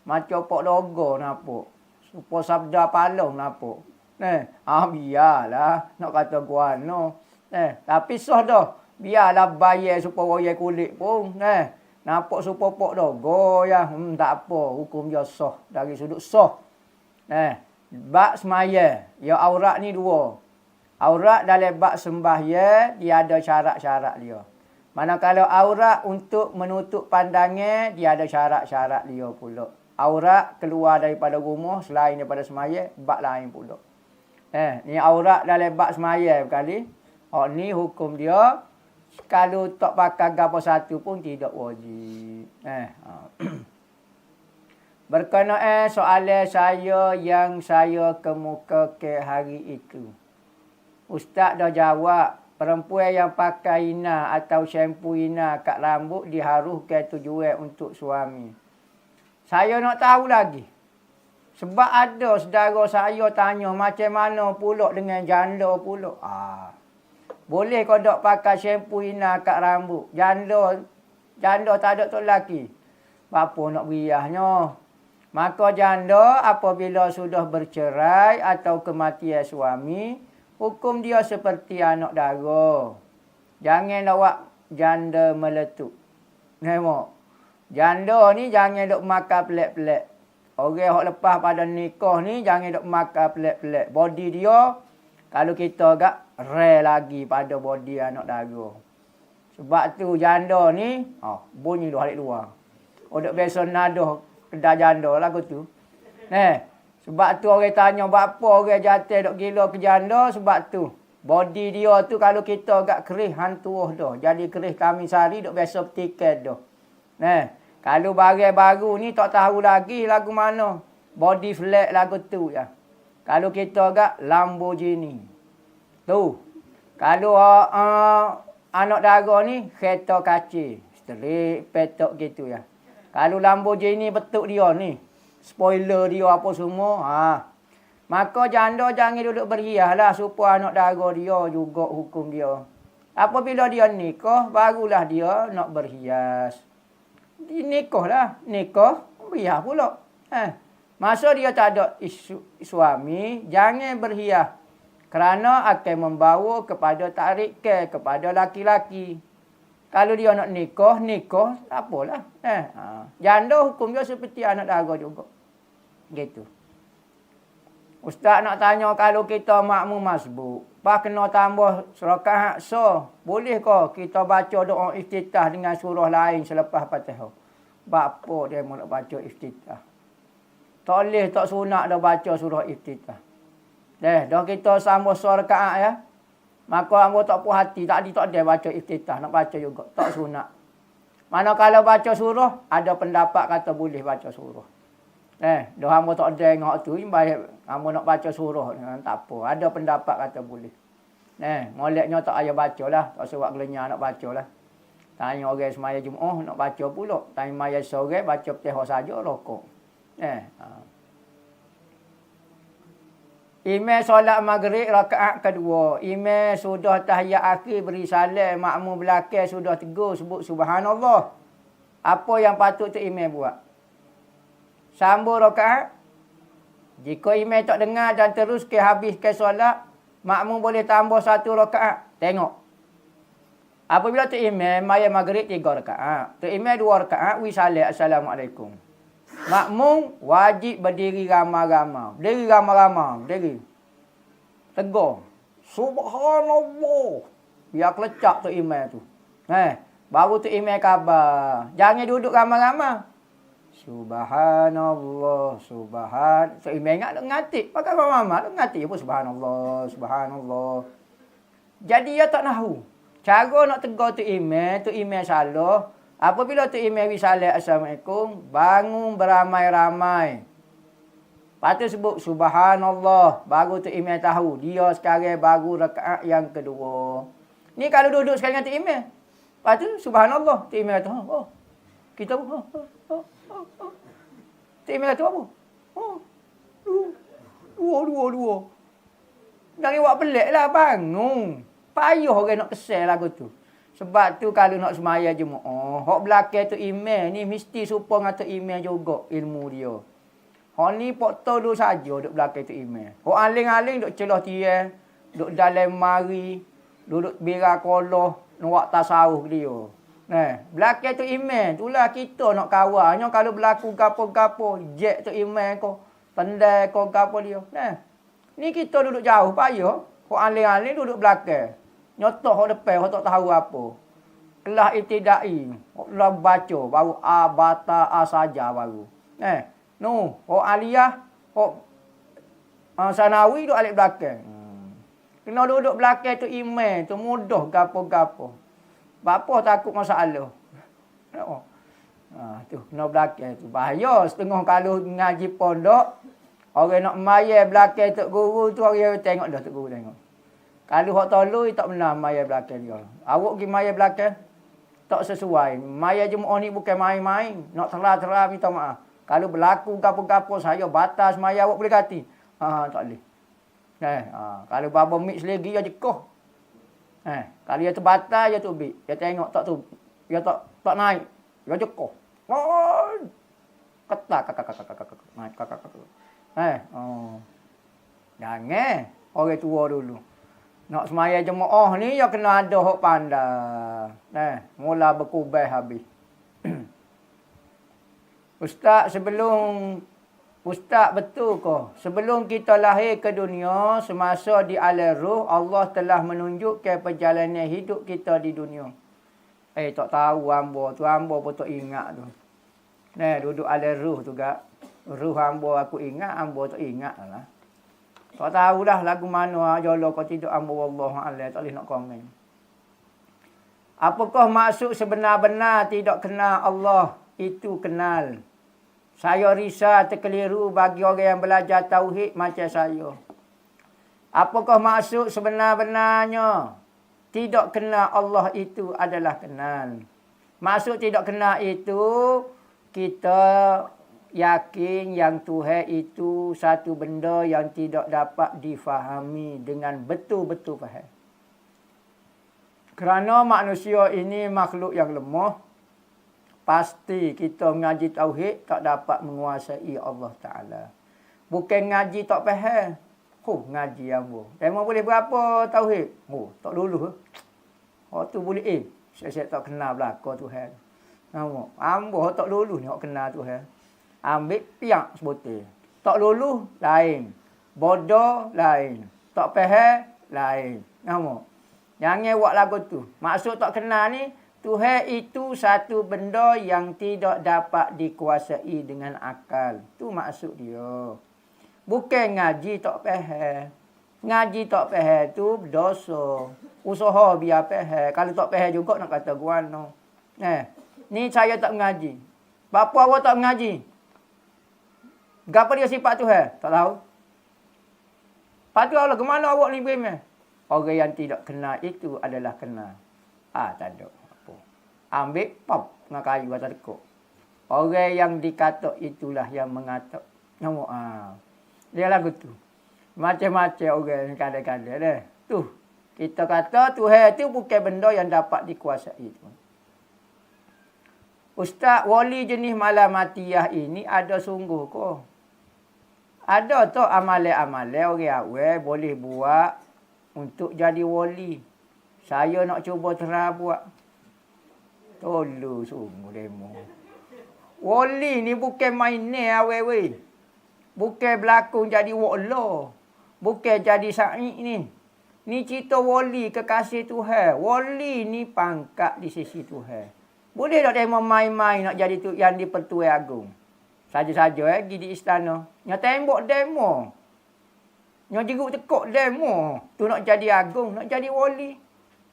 Macam pok logo nampak. Supaya sabda palung nampak. Biarlah. Nak kata guano. Tapi sah dah. Biarlah bayar supaya wayar kulit pun. Nampak supaya pok logo ya. Tak apa. Hukum dia sah. Dari sudut sah. Bak semaya. Ya aurat ni dua. Aurat dalam bak sembahyang. Dia ada syarat-syarat dia. Manakala aurat untuk menutup pandangan, dia ada syarat-syarat dia pula. Aurat keluar daripada rumah selain daripada semaya, bak lain pula. Ni aurat dalam bak semaya kali. Ni hukum dia. Kalau tak pakai gapo satu pun tidak wajib. Berkenaan soalan saya yang saya kemukakan hari itu. Ustaz dah jawab. perempuan yang pakai ina atau shampoo ina kat rambut diharuskan tujuan untuk suami. Saya nak tahu lagi. Sebab ada saudara saya tanya macam mana pula dengan janda pula. Boleh kau dok pakai shampoo ina kat rambut. Janda tak ada tu lelaki. Apa nak beriahnya? Maka janda apabila sudah bercerai atau kematian suami, hukum dia seperti anak dara. Jangan awak janda meletup. Tengok. Janda ni jangan dok makan pelik-pelik. Orang yang lepas pada nikah ni jangan dok makan pelik-pelik. Body dia kalau kita agak rare lagi pada body anak dara. Sebab tu janda ni bunyi lu balik luar. Dok biasa nadah kedai janda lah tu. Sebab tu orang tanya apa orang jatuh dok gila ke janda, sebab tu. Body dia tu kalau kita agak kerih hantuh dah. Jadi kerih kami sehari dok biasa petiket dah. Kalau barang baru ni tak tahu lagi lagu mana. Body flat lagu tu ya. Kalau kita agak Lamborghini. Tu. Kalau anak dara ni kereta kacil. Straight petok gitu ya. Kalau Lamborghini betul dia ni. Spoiler dia apa semua. Maka janda jangan duduk berhias lah supaya anak dara dia juga hukum dia. Apabila dia nikah, barulah dia nak berhias. Nikah lah. Nikah, berhias pula. Masa dia tak ada suami, jangan berhias. Kerana akan membawa kepada tarikan kepada laki-laki. Kalau dia nak nikah, tak apalah. Janda hukum dia seperti anak dara juga. Gitu. Ustaz nak tanya kalau kita makmum masbuk, pas kena tambah rakaat boleh ke kita baca doa iftitah dengan surah lain selepas Fatihah? Bapa dia nak baca iftitah. Tak boleh, tak sunat dah baca surah iftitah. Dah kita sambung rakaat ya. Maka hamba tak puas hati, tak ada baca iftitah, nak baca juga, tak sunat. Manakala baca surah, ada pendapat kata boleh baca surah. Dah hamba tak ada tengok tu, baik hamba nak baca surah, tak apa. Ada pendapat kata boleh. Moleknya tak payah baca lah, tak sebab gelenyar nak baca lah. Tanya orang semaya Jumaat nak baca pula. Tanya maya sore baca Fatihah saja rokok. Imam solat maghrib rakaat kedua. Imam sudah tahiyat akhir beri salam, makmum belakang sudah tegur sebut subhanallah. Apa yang patut tu imam buat? Sambung rakaat. Jika imam tak dengar dan terus ke habis ke solat, makmum boleh tambah satu rakaat. Tengok. Apabila tu imam maya maghrib 3 rakaat. Tu imam 2 rakaat wi salam assalamualaikum. Makmum wajib berdiri ramai-ramai. Berdiri ramai-ramai. Berdiri. Tegur. Subhanallah. Biar kelecak tu imam tu. Baru tu imam khabar. Jangan duduk ramai-ramai. Subhanallah. So imam ingat nak ngatik. Pakai ramai-ramai. Nak ngatik pun subhanallah. Jadi dia tak nahu. Cara nak tegur tu imam salah. Apabila tu imam salam assalamualaikum, bangun beramai-ramai. Lepas tu sebut subhanallah. Baru tu imam tahu. Dia sekarang baru rakaat yang kedua. Ni kalau duduk sekali dengan tu imam. Lepas tu subhanallah. Tu imam kata, kita pun, tu imam kata apa? Dua. Dari buat pelik lah bangun. Payah orang nak kesal lagu tu. Sebab tu kalau nak semaya Jumaat, hak belakang tu imam ni mesti serupa dengan tu imam juga ilmu dia. Hak ni pok tahu saja duk belakang tu imam. Hak aling-aling duk celah tiang, duk dalam mari, duduk bira kolah, nak tasawuf dia. Belakang tu imam, itulah kita nak kawannya kalau berlaku gapo-gapo, jek tu imam ko, tendai ko gapo dia. Ni kita duduk jauh payah, hak aling-aling duduk belakang. Nyotoh hok depan, hok tak tahu apa. Kelas ibtidai, hok dah baca baru bata saja baru. Hok aliyah, hok sanawi duk alik belakang. Kena duduk belakang tu imam, tu mudah gapo-gapo. Bapa takut masalah. Tu kena belakang tu. Bahaya setengah kalau ngaji pondok, orang nak mayar belakang tok guru tu orang tengok dah tok guru tengok. Kalau hak toloi tak benar maya belakang dia. Awak pergi maya belakang tak sesuai. Maya Jumaat ni bukan main-main. Nak terang-terang minta maaf. Kalau berlaku gapo-gapo saya batas maya awak boleh kati. Tak boleh. Kalau baba mix lagi dia jekoh. Kalau dia terbatas dia tu bik. Dia tengok tak tu. Dia tak naik. Dia jekoh. Ketak naik kakak. Jangan orang tua dulu. Nak semaya jemaah ni ya kena ada hak pandai. Mula berkubah habis. Ustaz betul ke? Sebelum kita lahir ke dunia, semasa di alam ruh, Allah telah menunjukkan perjalanan hidup kita di dunia. Tak tahu hamba pun tak ingat tu. Duduk alam ruh tu gak. Ruh hamba aku ingat, hamba tak ingat lah. Tak tahulah lagu mana jolo kau tidak hamba wallahu a'lam, tak boleh nak komen. Apakah maksud sebenar-benar tidak kenal Allah itu kenal? Saya risau terkeliru bagi orang yang belajar tauhid macam saya. Apakah maksud sebenar-benarnya tidak kenal Allah itu adalah kenal? Maksud tidak kenal itu kita yakin yang Tuhan itu satu benda yang tidak dapat difahami dengan betul-betul faham. Kerana manusia ini makhluk yang lemah, pasti kita mengaji tauhid tak dapat menguasai Allah Ta'ala. Bukan ngaji tak faham. Ngaji yang memang boleh berapa tauhid? Tak lulus. Tu boleh saya tak kenal belaka Tuhan. Ambo tak lulus ni hak kenal Tuhan. Ambil piak sebutir. Tak lulus lain. Bodoh lain. Tak faham lain. Jangan buat lagu tu. Maksud tak kenal ni, Tuhan itu satu benda yang tidak dapat dikuasai dengan akal. Tu maksud dia. Bukan ngaji tak faham. Ngaji tak faham tu dosa. Usaha biar faham. Kalau tak faham juga nak kata guano. Ni saya tak mengaji. Bapa awak tak mengaji. Gapa dia sifat Tuhan? Tak tahu. Patu Allah, ke mana awak ni beriman? Orang yang tidak kenal itu adalah kenal. Tak ada apa. Ambil pop dengan kayu atas tekuk. Orang yang dikatok itulah yang mengatok. Dia lagu tu. Macam-macam orang kadang-kadang dah. Tu. Kita kata Tuhan itu bukan benda yang dapat dikuasai. Ustaz, wali jenis malamatiyah ini ada sungguh ke? Ada tu amalan-amalan orang awal boleh buat untuk jadi wali. Saya nak cuba terang buat. Tolong sungguh demo. Wali ni bukan mainan awal weh. Bukan berlakon jadi wala. Bukan jadi sa'i ni. Ni cerita wali kekasih Tuhan. Wali ni pangkat di sisi Tuhan. Boleh tak demo main-main nak jadi tu yang di Pertuan Agong? Saja-saja pergi di istana. Nya tembok demo. Nya jeruk tekuk demo. Tu nak jadi agung, nak jadi wali.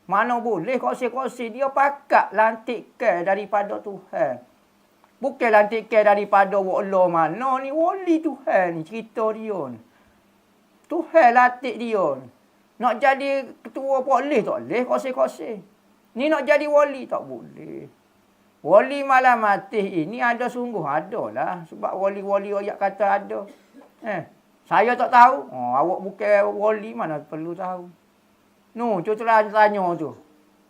Mana boleh kongsi-kongsi dia pakat lantikkan daripada Tuhan. Bukan lantikkan daripada wala mana ni wali Tuhan ni cerita dia ni. Tuhan latih dia ni. Nak jadi ketua polis tak boleh kongsi-kongsi. Ni nak jadi wali tak boleh. Wali malam mati ini ada sungguh ada lah. Sebab wali-wali ayat kata ada. Saya tak tahu. Awak bukan wali mana perlu tahu. Cuba tanya tu.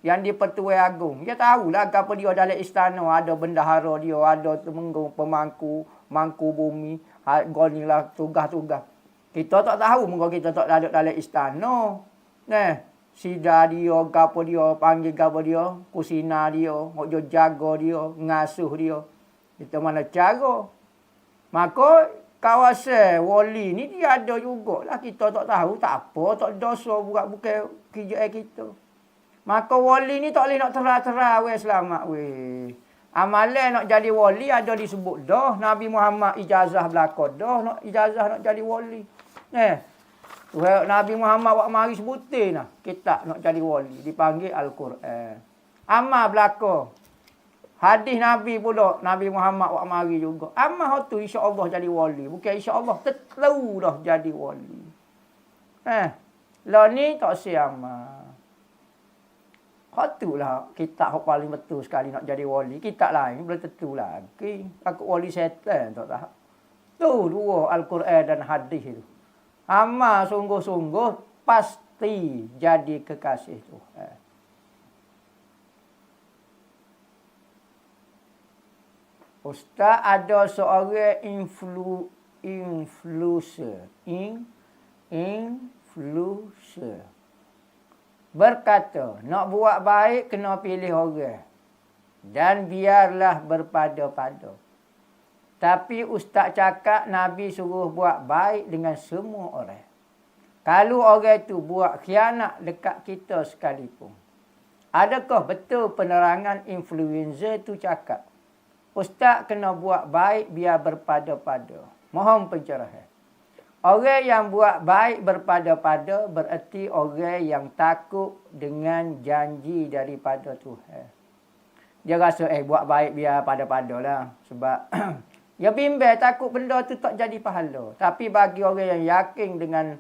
Yang di Pertuan Agong. Dia tahulah apa dia dalam istana. Ada bendahara dia. Ada temenggung pemangku. Mangku bumi. Gonilah tugas-tugas. Kita tak tahu. Mungkin kita tak ada dalam istana. Sida dia, gapo dia, panggil gapo dia, kusina dia, nak jaga dia, ngasuh dia. Kita mana cara. Maka kawasan wali ni dia ada jugalah. Kita tak tahu, tak apa, tak dosa bukan kerjaan kita. Maka wali ni tak boleh nak terang-terang weh selamat weh. Amalan nak jadi wali ada disebut dah. Nabi Muhammad ijazah belaka dah nak ijazah nak jadi wali. Nabi Muhammad wak mari sebutin lah. Kitab nak jadi wali. Dipanggil Al-Quran. Amal belaka. Hadis Nabi pula. Nabi Muhammad wak mari juga. Amal tu insya-Allah jadi wali. Bukan insya-Allah tetelu dah jadi wali. Lah ni tak siama. Hatulah kita hok paling betul sekali nak jadi wali. Kita lain belum tentu lagi. Aku wali setan tak tahu. Tu dua Al-Quran dan hadis itu. Amal sungguh-sungguh pasti jadi kekasih Tuhan. Ustaz ada seorang influencer. Influencer. Berkata, nak buat baik kena pilih orang. Dan biarlah berpada-pada. Tapi Ustaz cakap Nabi suruh buat baik dengan semua orang. Kalau orang itu buat khianat dekat kita sekalipun. Adakah betul penerangan influencer itu cakap? Ustaz kena buat baik biar berpada-pada. Mohon pencerahan. Orang yang buat baik berpada-pada bererti orang yang takut dengan janji daripada Tuhan. Dia rasa buat baik biar pada-pada lah. Sebab dia bimbang takut benda tu tak jadi pahala. Tapi bagi orang yang yakin dengan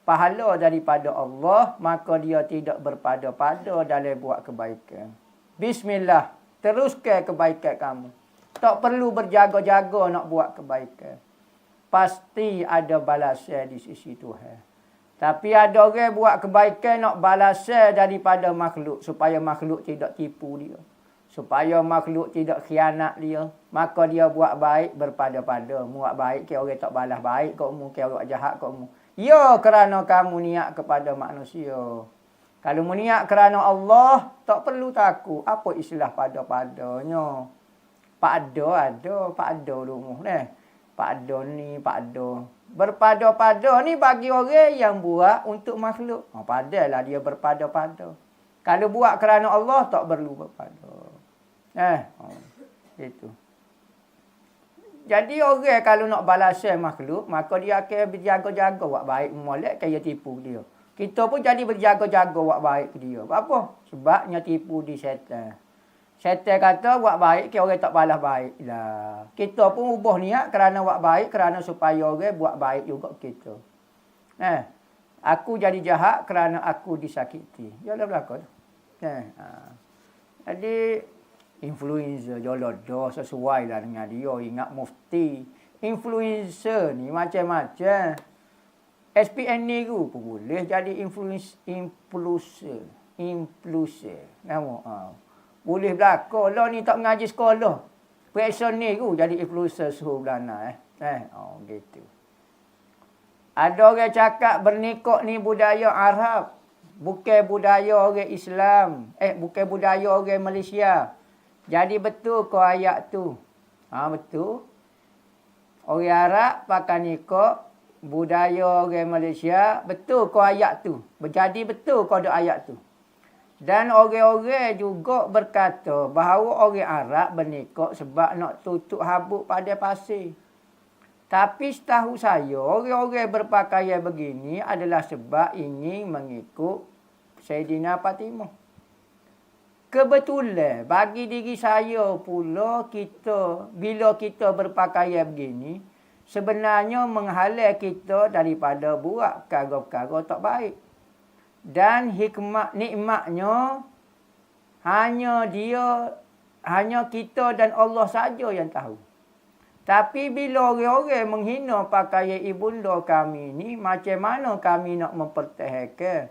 pahala daripada Allah, maka dia tidak berpada-pada dalam buat kebaikan. Bismillah. Teruskan kebaikan kamu. Tak perlu berjaga-jaga nak buat kebaikan. Pasti ada balasan di sisi Tuhan. Tapi ada orang buat kebaikan nak balasan daripada makhluk. Supaya makhluk tidak tipu dia. Supaya makhluk tidak khianat dia. Maka dia buat baik berpada-pada. Buat baik ke orang tak balas baik kamu. Ke orang jahat kamu. Ya kerana kamu niat kepada manusia. Kalau meniak kerana Allah, tak perlu takut. Apa istilah pada-padanya? Pada ada, pada rumah ni. Pada ni, pada. Berpada-pada ni bagi orang yang buat untuk makhluk. Padalah dia berpada-pada. Kalau buat kerana Allah, tak perlu berpada. Itu. Jadi orang kalau nak balasan makhluk, maka dia akan berjaga-jaga buat baik molek kaya tipu dia. Kita pun jadi berjaga-jaga buat baik ke dia. Apa? Sebabnya tipu di syaitan. Syaitan kata buat baik ke orang tak balas baik lah. Kita pun ubah niat kerana buat baik, kerana supaya orang buat baik juga kita. Aku jadi jahat kerana aku disakiti. Yalah berlaku tu. Jadi influencer jolodoh sesuai lah dengan dia. Ingat mufti. Influencer ni macam-macam. SPN ni pun boleh jadi influencer. Nama. Boleh belakang. Lah ni tak mengaji sekolah. Person ni jadi influencer suruh belana. Gitu. Ada orang cakap bernikah ni budaya Arab. Bukan budaya orang Islam. Bukan budaya orang Malaysia. Jadi betul ke ayat tu? Betul. Orang Arab pakai nikah. Budaya orang Malaysia, betul ke ayat tu? Jadi betul ke ada ayat tu? Dan orang-orang juga berkata bahawa orang Arab bernikah sebab nak tutup habuk pada pasir. Tapi setahu saya, orang-orang berpakaian begini adalah sebab ingin mengikut Sayyidina Fatimah. Kebetulan bagi diri saya pula bila kita berpakaian begini, sebenarnya menghalang kita daripada buat perkara-perkara tak baik. Dan hikmat nikmatnya hanya kita dan Allah saja yang tahu. Tapi bila orang-orang menghina pakaian ibunda kami ni, macam mana kami nak mempertahankan?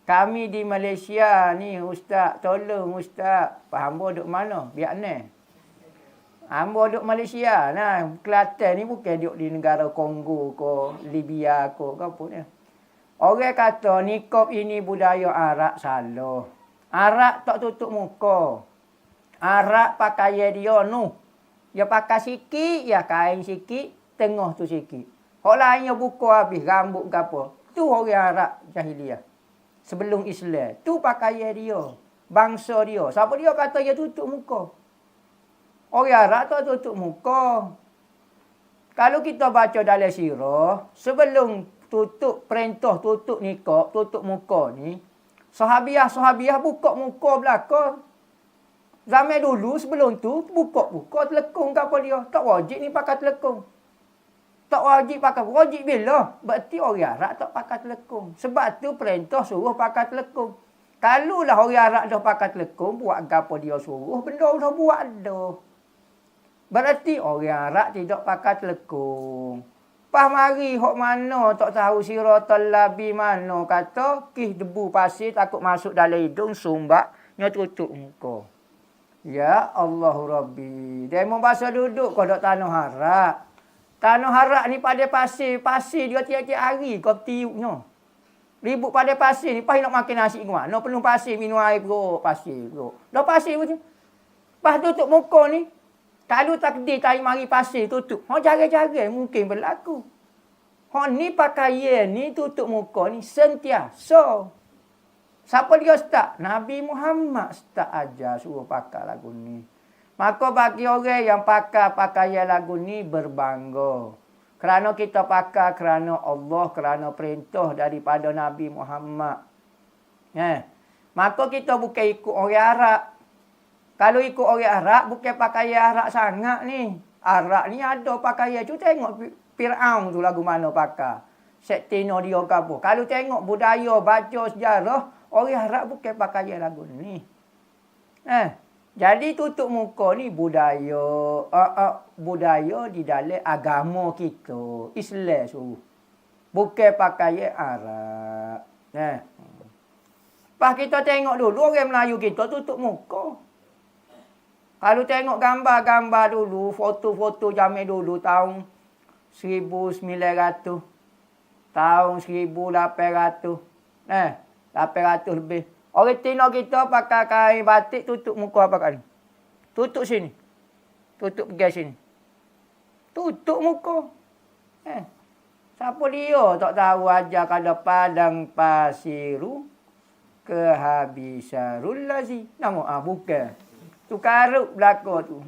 Kami di Malaysia ni, Ustaz, tolong Ustaz. Hamba duduk mana? Vietnam. Hamba duduk Malaysia. Kelantan ni bukan duduk di negara Kongo ke, Libya ke apa ni. Orang kata nikab ini budaya Arab, salah. Arab tak tutup muka. Arab pakaian dia dia pakai sikit, kain sikit, tengah tu sikit. Orang lainnya buka habis, rambut ke apa. Tu orang Arab jahiliah. Sebelum Islam. Tu pakaian dia. Bangsa dia. Siapa dia kata dia tutup muka? Orang Arab tak tutup muka. Kalau kita baca dalam sirah, sebelum perintah tutup nikah, tutup muka ni, sahabiah buka muka belakang. Zaman dulu sebelum tu buka telekung ke apa dia. Tak wajib ni pakai telekung. Tak wajib pakai. Wajib bila? Berarti orang Arab tak pakai telekung. Sebab tu perintah suruh pakai telekung. Kalau lah orang Arab dah pakai telekung, buat apa dia suruh, benda dah buat dah. Berarti orang Arab tidak pakai telekung. Pas mari hok mana tak tahu siratal labi mana kata kih debu pasir takut masuk dalam hidung sumbat nya tutup muka. Ya Allah Rabbi. Demo bahasa duduk kau dok tanah Arab. Tanah Arab ni pada pasir dia tiap-tiap hari kau tiupnya. Ribut pada pasir ni, pas nak makan nasi ke mana? Penuh pasir, minum air perut, pasir perut. Dah pasir macam. Pas tutup muka ni, kalau takdir tarik mari pasir tutup. Jaga-jaga mungkin berlaku. Ni pakaian ni tutup muka ni sentiasa. Siapa dia start? Nabi Muhammad start ajar suruh pakai lagu ni. Maka bagi orang yang pakai pakaian lagu ni berbangga. Kerana kita pakai kerana Allah, kerana perintah daripada Nabi Muhammad. Maka kita bukan ikut orang Arab. Kalau ikut orang Arab, bukan pakaian Arab sangat ni. Arab ni ada pakaian. Cuba tengok Fir'aun tu lagu mana pakai. Sektino dia ke apa. Kalau tengok budaya, baca sejarah, orang Arab bukan pakaian lagu ni. Jadi tutup muka ni budaya di dalam agama kita. Islam suruh. Bukan pakaian Arab. Pas kita tengok dulu orang Melayu kita tutup muka. Kalau tengok gambar-gambar dulu, foto-foto zaman dulu tahun 1900, tahun 1800, 800 lebih. Orang Tino kita pakai kain batik tutup muka apa kali? Tutup sini. Tutup gas sini. Tutup muka. Siapa dia tak tahu ajar kada padang pasiru kehabisarul lazi. Nama bukan. Tu karut belaka tu.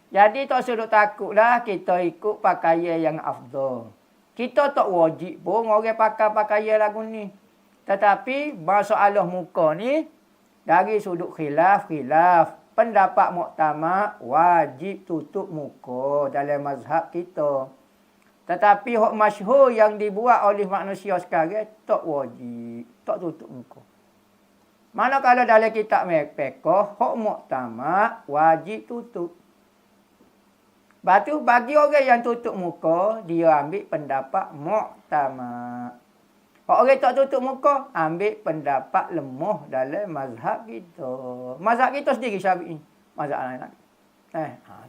Jadi tak suruh takutlah kita ikut pakaian yang afdal. Kita tak wajib pun orang pakai pakaian lagu ni. Tetapi masalah muka ni dari sudut khilaf. Pendapat muktamad wajib tutup muka dalam mazhab kita. Tetapi hak masyhur yang dibuat oleh manusia sekarang tak wajib, tak tutup muka. Manakala dalam kitab fiqh hak muktamad wajib tutup. Batu bagi orang yang tutup muka, dia ambil pendapat muktamad. Orang tak tutup muka, ambil pendapat lemah dalam mazhab kita. Mazhab kita sendiri Syafi'i. Mazhab lain.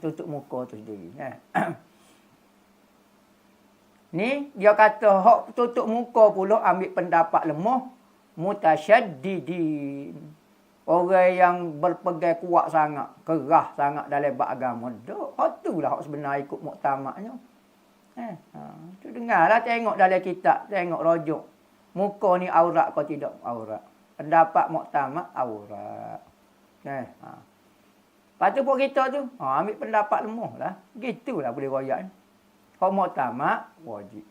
Tutup muka tu sendiri. Ni dia kata hak tutup muka pula ambil pendapat lemah mutasyaddidin. Orang yang berpegang kuat sangat, kerah sangat dalam beragama. Hak itulah hak sebenar ikut muktamadnya. Tu dengarlah tengok dalam kitab, tengok rujuk. Muka ni aurat atau tidak aurat. Pendapat muktamad aurat. Lepas tu pun kita tu, ambil pendapat lemah lah. Gitulah boleh royak ni. Hak muktamad wajib.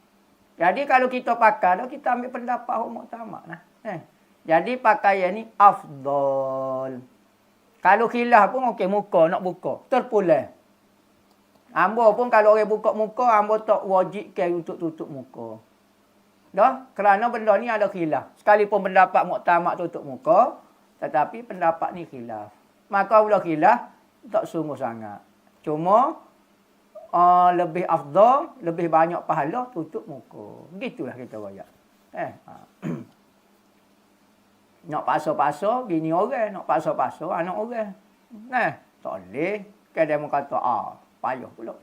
Jadi kalau kita pakai dah, kita ambil pendapat hak muktamad lah. Jadi pakaian ni afdal. Kalau khilaf pun okey muka nak buka. Terpulang. Ambo pun kalau orang buka muka, ambo tak wajibkan untuk tutup muka. Dah, kerana benda ni ada khilaf. Sekalipun pendapat muktamad tutup muka, tetapi pendapat ni khilaf. Maka bila khilaf, tak sungguh sangat. Cuma, lebih afdal, lebih banyak pahala tutup muka. Begitulah kita royak. Nak paksa-paksa, bini orang. Nak paksa-paksa, anak orang. Tak boleh. Kadang dia kata, payah pula.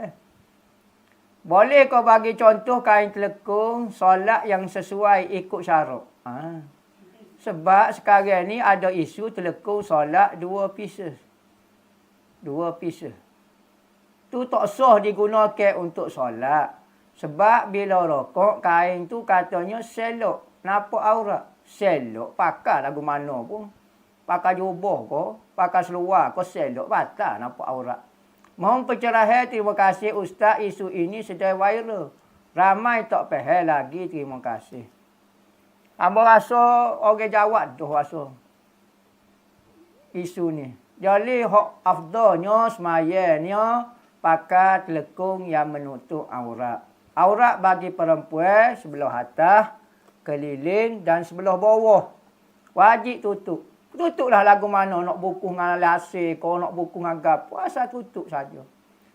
Boleh kau bagi contoh kain telekung solat yang sesuai ikut syarat. Sebab sekarang ni ada isu telekung solat 2 pieces. 2 pieces. Tu tak sah digunakan untuk solat. Sebab bila rokok, kain tu katanya selok. Nampak aurat. Selok. Pakai lagu mana pun. Pakai jubah ko. Pakai seluar ko. Selok. Batal nampak aurat. Mohon pencerahan, terima kasih Ustaz. Isu ini sedang viral. Ramai tak faham lagi, terima kasih. Hamba rasa orang jawab tu rasa isu ni. Jadi hak afdalnya semayanya pakai telekung yang menutup aurat. Aurat bagi perempuan sebelah atas, keliling dan sebelah bawah. Wajib tutup. Tutuplah lagu mana. Nak buku dengan lasir, kau nak buku dengan gapo, asal tutup saja.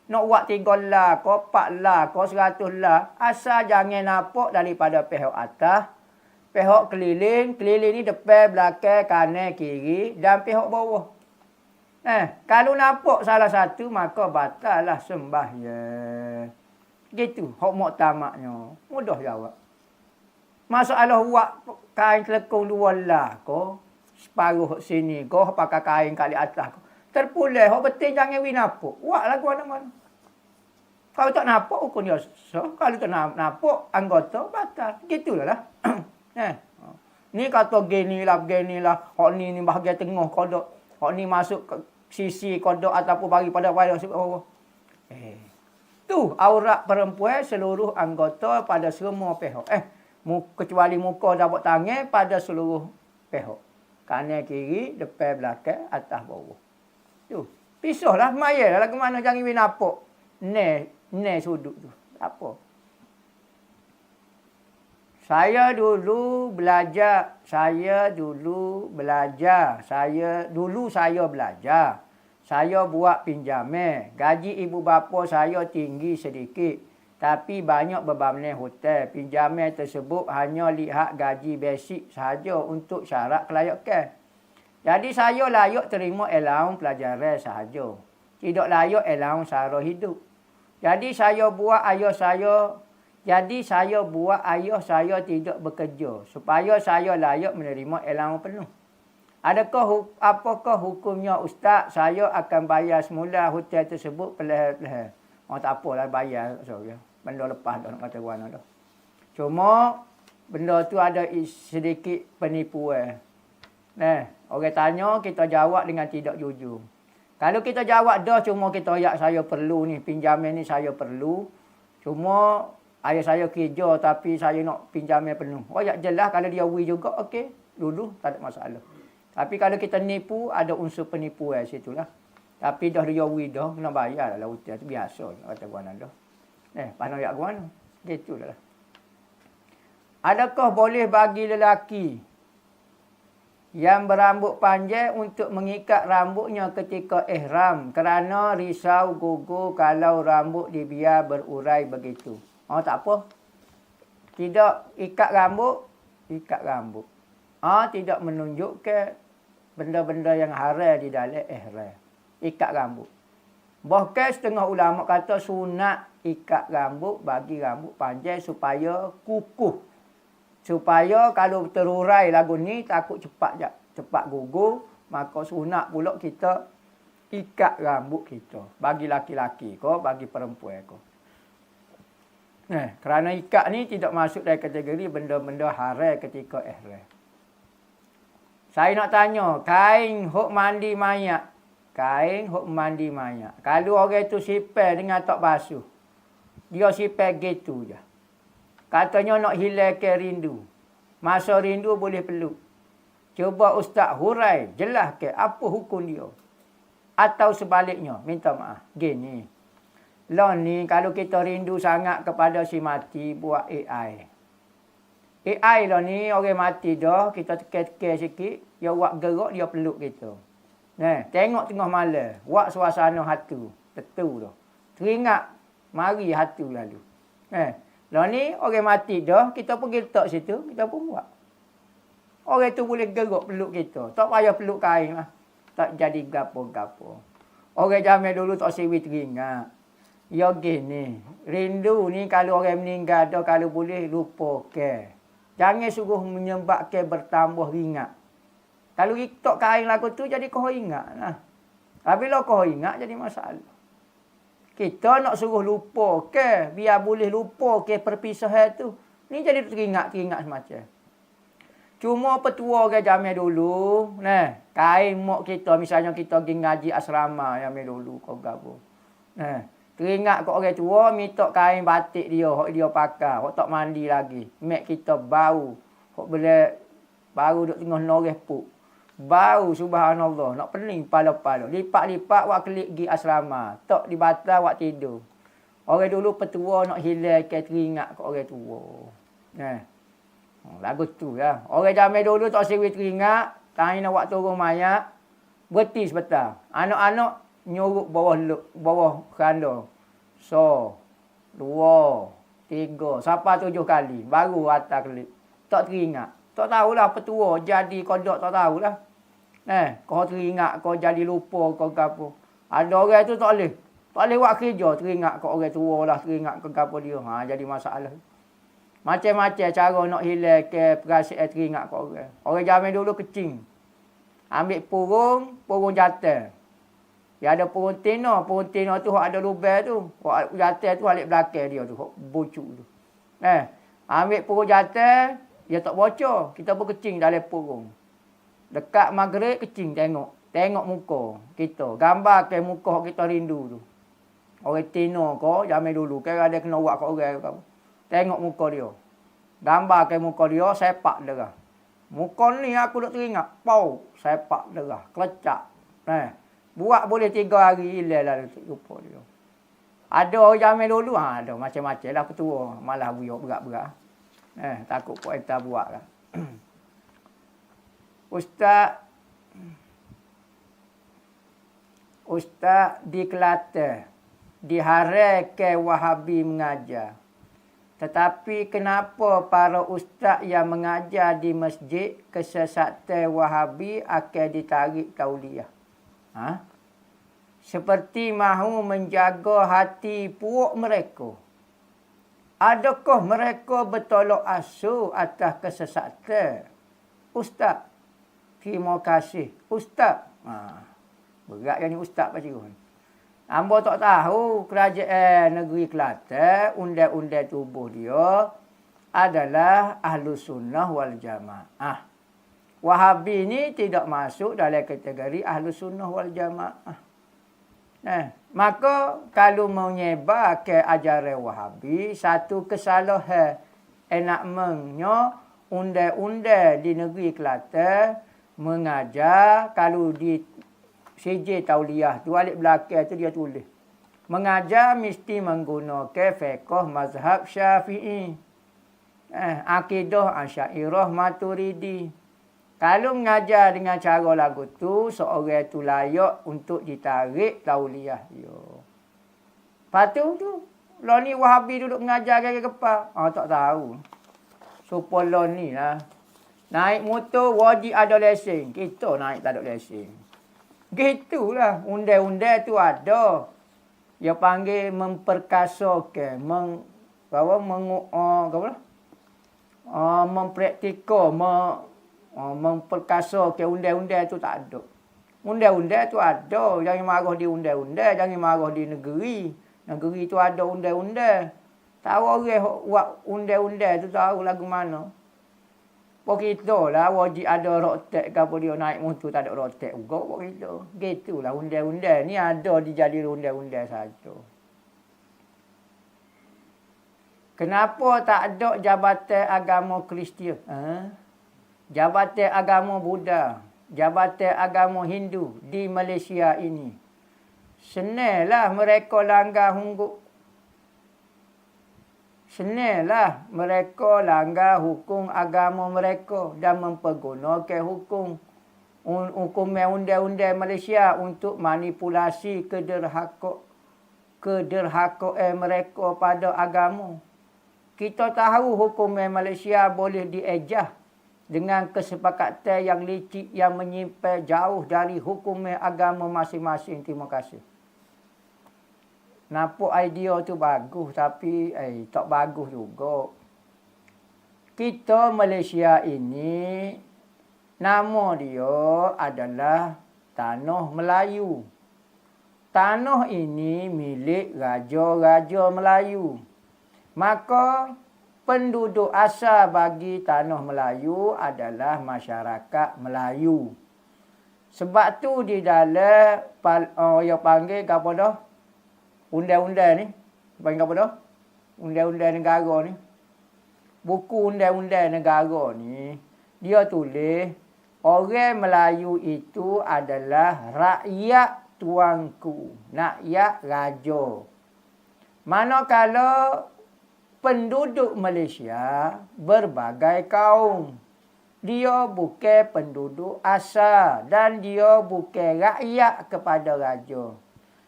Nak buat 3 lah, kau 4 lah, kau 100 lah. Asal jangan nampak daripada pihak atas, pihak keliling. Keliling ni depan, belakang, kanan, kiri dan pihak bawah. Kalau nampak salah satu, maka batal lah sembahyang. Gitu, hok muktamadnya. Mudah jawab. Masalah buat kain kelekong 2 lah, kau separuh sini, kau pakai kain kali atas. Terpulih, hok betul jangan nampak. Buat lagu mana-mana. Kalau tak nampak, hukum dia sah. Kalau tak nampak, anggota batal. Gitulah lah. Ni kata gini lah. Hok ni bahagian tengah kodok. Hok ni masuk ke sisi kodok ataupun bagi pada wayang. Tu aurat perempuan seluruh anggota pada semua pihak. Kecuali muka dapat tangan pada seluruh pihak. Kanan, kiri, depan, belakang, atas, bawah. Tu. Pisahlah, mayalah lagu mana jangan nampak. Ni sudut tu. Apa? Saya dulu belajar. Saya buat pinjaman. Gaji ibu bapa saya tinggi sedikit. Tapi banyak bebannya hotel. Pinjaman tersebut hanya lihat gaji basic sahaja untuk syarat kelayakan. Jadi saya layak terima allowance pelajaran sahaja. Tidak layak allowance sara hidup. Jadi saya buat ayah saya tidak bekerja. Supaya saya layak menerima allowance penuh. Apakah hukumnya Ustaz? Saya akan bayar semula hotel tersebut perlahan-lahan. Tak apalah bayar. Sorry. Benda lepas dah nak kata guana dah. Cuma benda tu ada sedikit penipuan. Orang tanya kita jawab dengan tidak jujur. Kalau kita jawab dah cuma kita saya perlu ni, pinjaman ni saya perlu. Cuma ayah saya kerja tapi saya nak pinjaman penuh. Jelas kalau dia juga okey, dulu tak ada masalah. Tapi kalau kita nipu, ada unsur penipuan situ lah. Tapi dah dia dah, kena bayar lah hotel tu biasa. Kata guana dah. Pandang yak guana. Gitulah. Adakah boleh bagi lelaki yang berambut panjang untuk mengikat rambutnya ketika ihram kerana risau gugur kalau rambut dibiar berurai begitu? Tak apa. Tidak ikat rambut. Tidak menunjukkan benda-benda yang haram di dalam ihram. Ikat rambut. Bahkan setengah ulama kata sunat ikat rambut bagi rambut panjang supaya kukuh. Supaya kalau terurai lagu ni takut cepat gugur. Maka sunat pula kita ikat rambut kita. Bagi laki-laki ko, bagi perempuan ko. Kerana ikat ni tidak masuk dalam kategori benda-benda haram ketika ihram. Saya nak tanya, kain hok mandi mayat. Kalau orang tu sipel dengan tak basuh. Dia sipel gitu je. Katanya nak hilangkan rindu. Masa rindu boleh peluk. Cuba Ustaz hurai, jelaskan apa hukum dia. Atau sebaliknya, minta maaf. Gini. Ni kalau kita rindu sangat kepada si mati, buat AI. AI ni orang mati dah, kita tekan-tekan sikit. Dia buat gerak, dia peluk kita. Tengok tengah malam. Buat suasana hatu. Tetu dah. Teringat. Mari hatu lalu. Ni orang mati dah. Kita pergi letak situ. Kita pun buat. Orang tu boleh gerak peluk kita. Tak payah peluk kain lah. Tak jadi gapo-gapo. Orang zaman dulu tak sewi teringat. Ya gini. Rindu ni kalau orang meninggal dah. Kalau boleh lupakan. Jangan suruh menyebabkan bertambah ringat. Kalau tok kain lagu tu jadi kau ingat lah. Apabila kau ingat jadi masalah. Kita nak suruh lupa ke. Biar boleh lupa ke perpisahan tu. Ni jadi teringat semacam. Cuma petua ke zaman dulu. Kain mak kita. Misalnya kita pergi ngaji asrama zaman dulu. Kau gabung. Teringat kau orang tua. Minta kain batik dia. Hak dia pakai. Hak tak mandi lagi. Mak kita bau. Hak boleh baru duduk tengah noreh puk. Bau subhanallah. Nak pening pala-pala. Lipat-lipat wak kelik pergi asrama. Tak dibatal wak tidur. Orang dulu petua nak hilangkan teringat ke orang tua. Lagu tu ya. Orang zaman dulu tak seri teringat. Tanya nak buat turun mayat. Berhenti sebentar. Anak-anak nyuruk bawah keranda. So, 2, 3, sampai 7 kali. Baru atas kelip. Tak teringat. Tak tahulah petua jadi kodok tak tahulah. Kau teringat, kau jadi lupa, kau apa. Ada orang tu tak boleh. Tak boleh buat kerja, teringat kau orang tua lah, teringat ke apa dia. Jadi masalah. Macam-macam cara nak hilang ke perasaan teringat kau orang. Orang zaman dulu kecing. Ambil purung jatuh. Ya ada purung tino tu ada lubang tu. Hak jatuh tu balik belakang dia tu, hak bucuk tu. Ambil purung jatuh, dia tak bocor. Kita berkecing dalam purung. Dekat maghrib kecing tengok muka kita. Gambar ke muka kita rindu tu. Orang tino ko zaman dulu kan ada kena buat kat orang ke. Tengok muka dia. Gambar ke muka dia sepak darah. Muka ni aku nak teringat. Pau sepak darah, kelecak. Buat boleh 3 hari hilang lah lupa dia. Ada orang zaman dulu ada macam-macam lah petua. Malah buyuk berat-berat. Takut kau kita buat lah. Ustaz di Kelantan diharapkan Wahabi mengajar. Tetapi kenapa para ustaz yang mengajar di masjid kesesatan Wahabi akan ditarik tauliah? Seperti mahu menjaga hati puak mereka. Adakah mereka bertolak asuh atas kesesatan? Ustaz, terima kasih. Ustaz. Berat yang ni ustaz pacik. Hamba tak tahu kerajaan negeri Kelantan, undang-undang tubuh dia adalah Ahlus Sunnah wal Jamaah. Wahabi ni tidak masuk dalam kategori Ahlus Sunnah wal Jamaah. Maka kalau mau nyebar ke ajaran Wahabi, satu kesalahan enakmennya undang-undang di negeri Kelantan mengajar kalau di CJ Tauliah tu balik belakang tu dia tulis. Mengajar mesti menggunakan fiqh mazhab Syafi'i. Akidah Asy'ariyah Maturidi. Kalau mengajar dengan cara lagu tu, seorang tu layak untuk ditarik tauliah dia. Patu tu, lo ni Wahabi duduk mengajar ke kepa? Tak tahu. Supaya lo ni lah. Naik motor wajib ada lesen. Kita naik tak ada lesen. Gitulah undang-undang tu ada. Dia panggil memperkasakan, mempraktikal, memperkasakan undang-undang tu tak ada. Undang-undang tu ada, jangan marah di undang-undang, jangan marah di negeri. Negeri tu ada undang-undang. Tahu orang buat undang-undang tu tahu lagu mana. Pok kita lah wajib ada rotek ke apa dia naik motor tak ada rotek juga pok kita. Gitulah undang-undang ni ada dijadi undang-undang saja. Kenapa tak ada jabatan agama Kristian? Jabatan agama Buddha, jabatan agama Hindu di Malaysia ini. Senanglah mereka langgar Senanglah mereka langgar hukum agama mereka dan mempergunakan hukum undang-undang Malaysia untuk manipulasi kederhakaan mereka pada agama. Kita tahu hukum Malaysia boleh diejah dengan kesepakatan yang licik yang menyimpan jauh dari hukum agama masing-masing. Terima kasih. Nampak idea tu bagus tapi tak bagus juga. Kita Malaysia ini nama dia adalah Tanah Melayu. Tanah ini milik raja-raja Melayu. Maka penduduk asal bagi Tanah Melayu adalah masyarakat Melayu. Sebab tu di dalam yang panggil apa dah? Undang-undang ni, panggil apa dah? Undang-undang negara ni. Buku undang-undang negara ni, dia tulis, orang Melayu itu adalah rakyat tuanku, rakyat raja. Manakala penduduk Malaysia berbagai kaum. Dia bukan penduduk asal dan dia bukan rakyat kepada raja.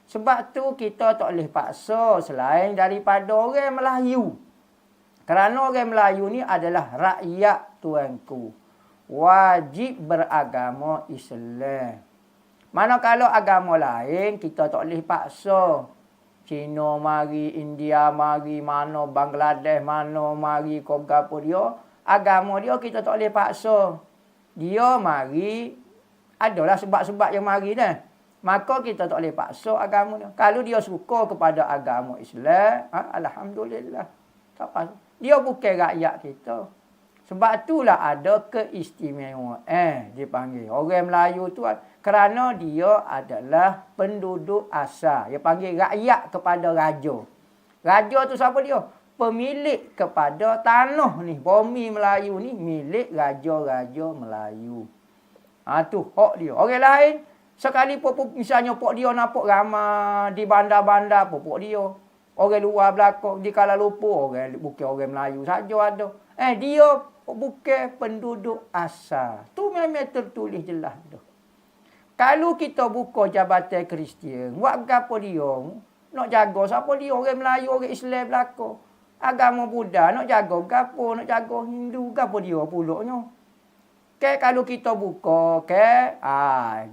Sebab tu kita tak boleh paksa selain daripada orang Melayu. Kerana orang Melayu ni adalah rakyat tuanku. Wajib beragama Islam. Manakala agama lain kita tak boleh paksa. Cina mari, India mari, mana Bangladesh, mana mari, kau gapo dia. Agama dia kita tak boleh paksa. Dia mari, adalah sebab-sebab yang mari dah. Maka kita tak boleh paksa agama dia. Kalau dia suka kepada agama Islam, alhamdulillah. Tak apa. Dia bukan rakyat kita. Sebab itulah ada keistimewaan dipanggil. Orang Melayu tu kerana dia adalah penduduk asal. Dia panggil rakyat kepada raja. Raja tu siapa dia? Pemilik kepada tanah ni. Bumi Melayu ni milik raja-raja Melayu. Tu hak dia. Orang lain sekali misalnya pok dia nampak ramai di bandar-bandar pok dia. Orang luar belakang di Kuala Lumpur, bukan orang Melayu saja ada. Dia bukan penduduk asal. Tu memang tertulis jelas tu. Kalau kita buka jabatan Kristian, buat gapo dia? Nak jaga siapa dia? Orang Melayu, orang Islam belakang. Agama Buddha nak jaga gapo? Nak jaga Hindu gapo dia pulaknya? Kalau kita buka,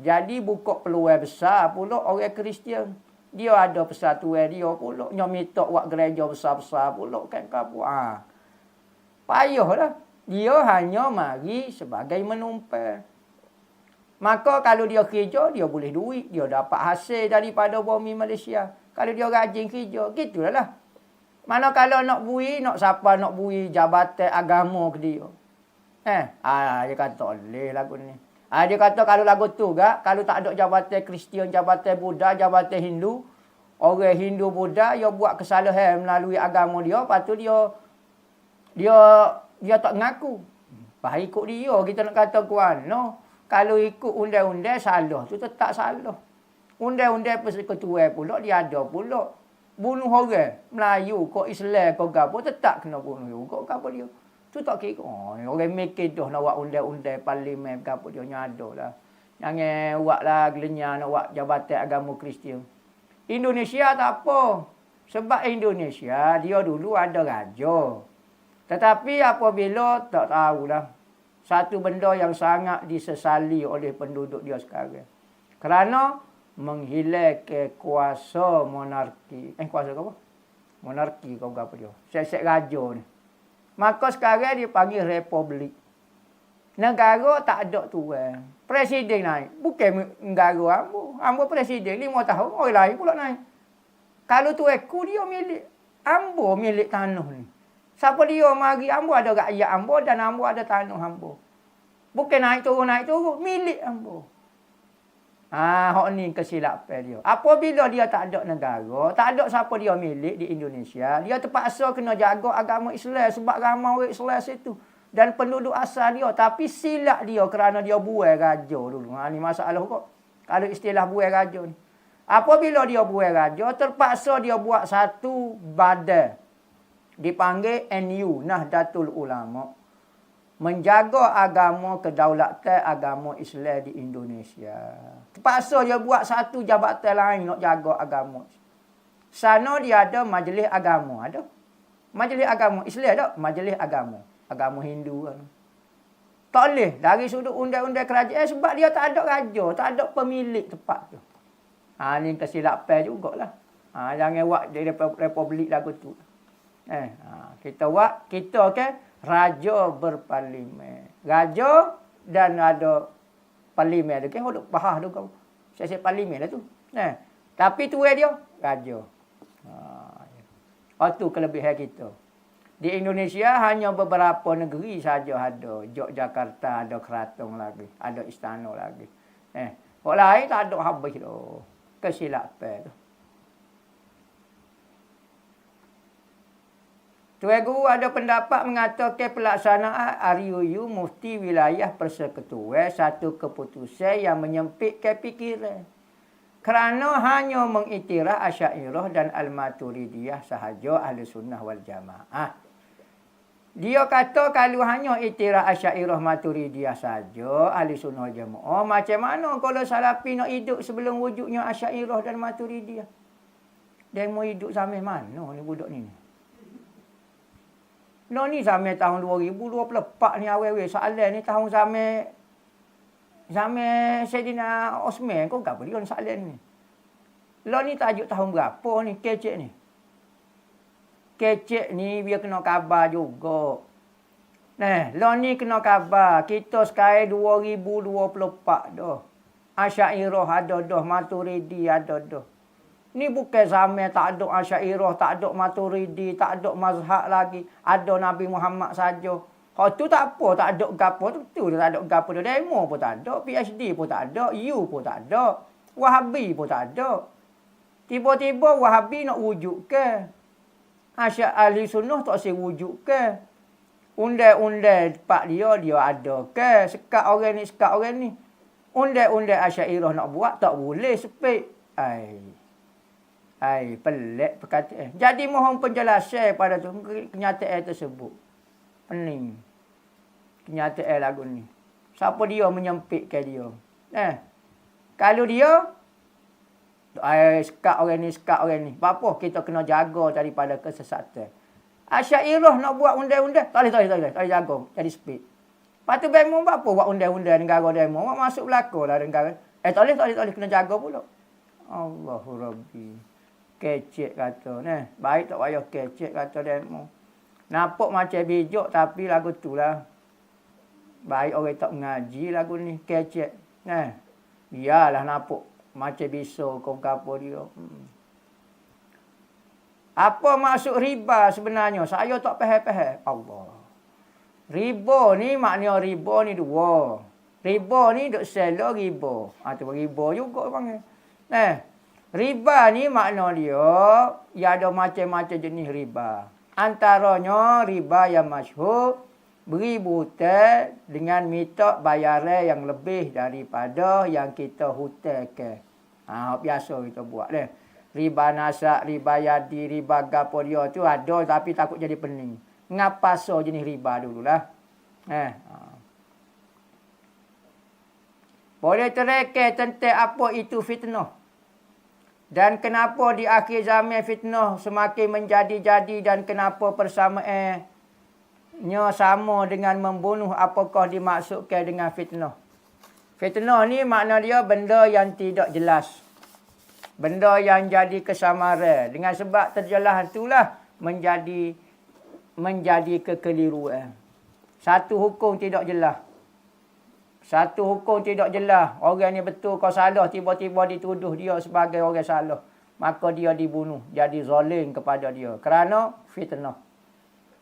jadi buka peluang besar pula orang Kristian. Dia ada persatuan dia pula. Dia minta buat gereja besar-besar pula. Gapo? Payahlah. Dia hanya mari sebagai menumpang. Maka kalau dia kerja, dia boleh duit. Dia dapat hasil daripada bumi Malaysia. Kalau dia rajin kerja, gitulah lah. Mana kalau nak bui, nak siapa nak bui jabatan agama ke dia. Dia kata boleh lagu ni. Dia kata kalau lagu tu kalau tak ada jabatan Kristian, jabatan Buddha, jabatan Hindu, orang Hindu Buddha dia buat kesalahan melalui agama dia, lepas tu dia tak ngaku. Baik ikut dia kita nak kata kuan. No. Kalau ikut undang-undang salah tu tetap salah. Undang-undang persekutuan pula dia ada pula. Bunuh orang Melayu kau Islam kau gapo tetap kena bunuh juga gapo dia. Tu tak kira. Orang mikir dah nak buat undang-undang parlimen gapo dia ada lah. Jangan buatlah gelenyah nak buat jabatan agama Kristian. Indonesia tak apa. Sebab Indonesia dia dulu ada raja. Tetapi apabila tak tahulah. Satu benda yang sangat disesali oleh penduduk dia sekarang. Kerana menghilangkan kuasa monarki. Kuasa apa? Monarki kau apa dia? Set-set raja ni. Maka sekarang dia panggil republik. Negara tak ada tuan. Presiden naik. Bukan negara ambo. Ambo presiden 5 tahun. Orang lain pula naik. Kalau tuanku dia milik. Ambo milik tanah ni. Siapa dia mari ambo ada rakyat ambo dan ambo ada tanah ambo. Bukan naik turun. Milik ambo. Hak ni kesilapan dia. Apabila dia tak ada negara, tak ada siapa dia milik di Indonesia, dia terpaksa kena jaga agama Islam sebab ramai orang Islam situ. Dan penduduk asal dia. Tapi silap dia kerana dia buai raja dulu. Ni masalah kok. Kalau istilah buai raja ni. Apabila dia buai raja, terpaksa dia buat satu badan. Dipanggil NU, Nahdlatul Ulama. Menjaga agama kedaulatan agama Islam di Indonesia. Terpaksa dia buat satu jabatan lain nak jaga agama. Sana dia ada majlis agama. Ada. Majlis agama Islam ada. Majlis agama. Agama Hindu. Tak boleh. Dari sudut undang-undang kerajaan sebab dia tak ada raja. Tak ada pemilik tempat tu. Ni kesilapan jugalah. Jangan buat di republik lagu tu. Kita buat. Kita raja berparlimen. Raja dan ada parlimen. Ada hodok bahah tu kau. Saya parlimen lah tu. Tapi tu dia raja. Tu kelebihan kita. Di Indonesia hanya beberapa negeri saja ada. Yogyakarta ada keraton lagi, ada istana lagi. Orang lain tak ada habis tu. Kesilapan tu. Tuan Guru ada pendapat mengatakan pelaksanaan RUU Mufti Wilayah Persekutuan satu keputusan yang menyempitkan fikiran. Kerana hanya mengiktiraf Asy'ariyah dan Al-Maturidiyah sahaja Ahli Sunnah wal Jamaah. Dia kata kalau hanya iktiraf Asy'ariyah Maturidiyah saja Ahli Sunnah wal Jamaah, macam mana kalau Salafi nak hidup sebelum wujudnya Asy'ariyah dan Maturidiyah? Dia mau hidup sampai mana ni budak ni? Lo ni sampai tahun 2024 ni awal-awal soalan ni tahun sampai Sayyidina Osman kau apa dia soalan ni. Lo ni tajuk tahun berapa ni kecek ni? Kecek ni dia kena khabar juga. Nah, lo ni kena khabar. Kita sekarang 2024 dah. Asy'ariyah ada dah, Maturidi ada dah. Ni bukan zaman tak ada Asy'ariyah, tak ada Maturidi, tak ada mazhab lagi. Ada Nabi Muhammad saja. Kalau tu tak apa, tak ada gapo tu betul tak ada gapo dah. Demo pun tak ada, PhD pun tak ada, U pun tak ada, Wahabi pun tak ada. Tiba-tiba Wahabi nak wujud ke? Ahli Sunnah tak saya wujud ke? Undang-undang tempat dia ada ke? Sekat orang ni. Undang-undang Asy'ariyah nak buat tak boleh sepik. Pelik perkataan. Jadi mohon penjelasan pada tu kenyataan tersebut. Pening. Kenyataan lagu ni. Siapa dia menyempitkan dia? Kalau dia sekat orang ni. Apa kita kena jaga daripada kesesatan. Asy'ariyah nak buat undang-undang. Tak boleh jaga. Jadi speed. Lepas tu bemo apa buat undang-undang negara demo. Masuk belakang lah negara. Tak boleh. Kena jaga pula. Allahu Rabbi. Kecek kata. Baik tak payah kecek kata demo. Nampak macam bijak tapi lagu tu lah. Baik orang tak mengaji lagu ni. Kecek. Biarlah nampak macam bisa kau apa dia. Apa maksud riba sebenarnya? Saya tak faham. Allah. Riba ni maknanya riba ni dua. Riba ni duk selo riba. Tu riba juga panggil. Riba ni makna dia ada macam-macam jenis riba. Antaranya riba yang masyhur, beri hutang dengan minta bayaran yang lebih daripada yang kita hutangkan. Biasa kita buat dah. Riba nasak, riba yadi, riba gapo dia tu ada tapi takut jadi pening. Ngapa so jenis riba dululah. Boleh tereka tentang apa itu fitnah. Dan kenapa di akhir zaman fitnah semakin menjadi-jadi dan kenapa persamaannya sama dengan membunuh, apakah dimaksudkan dengan fitnah? Fitnah ni makna dia benda yang tidak jelas. Benda yang jadi kesamaran. Dengan sebab terjelas itulah menjadi kekeliruan. Satu hukum tidak jelas. Orang ni betul kau salah, tiba-tiba dituduh dia sebagai orang salah. Maka dia dibunuh. Jadi zalim kepada dia. Kerana fitnah.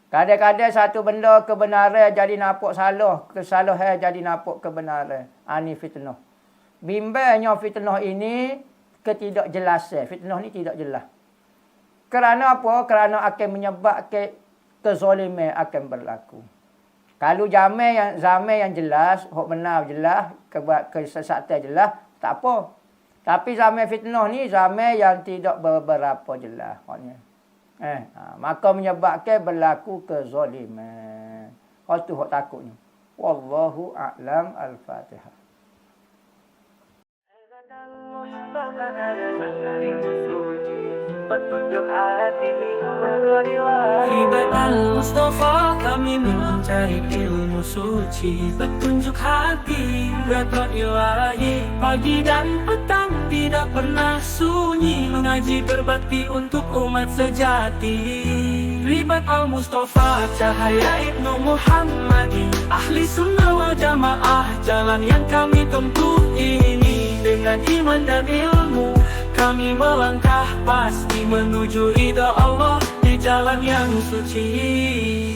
Kadang-kadang satu benda kebenaran jadi nampak salah. Kesalahan jadi nampak kebenaran. Ini fitnah. Bimbangnya fitnah ini ketidakjelasan. Fitnah ni tidak jelas. Kerana apa? Kerana akan menyebabkan kezaliman akan berlaku. Kalau zaman yang jelas, hak benar jelas, kesesatan jelas, tak apa. Tapi zaman fitnah ni zaman yang tidak berapa jelas. Maka menyebabkan berlaku kezaliman. Itu hak takutnya. Wallahu a'lam. Al-Fatihah. Petunjuk hati Hibat Al-Mustafa kami mencari ilmu suci. Petunjuk hati berat ilahi. Pagi dan petang tidak pernah sunyi. Mengaji berbakti untuk umat sejati. Hibat Al-Mustafa cahaya Ibnu Muhammadi. Ahli Sunnah wal Jamaah jalan yang kami tempuh ini. Dengan iman dan ilmu kami melangkah pasti menuju ridha Allah di jalan yang suci.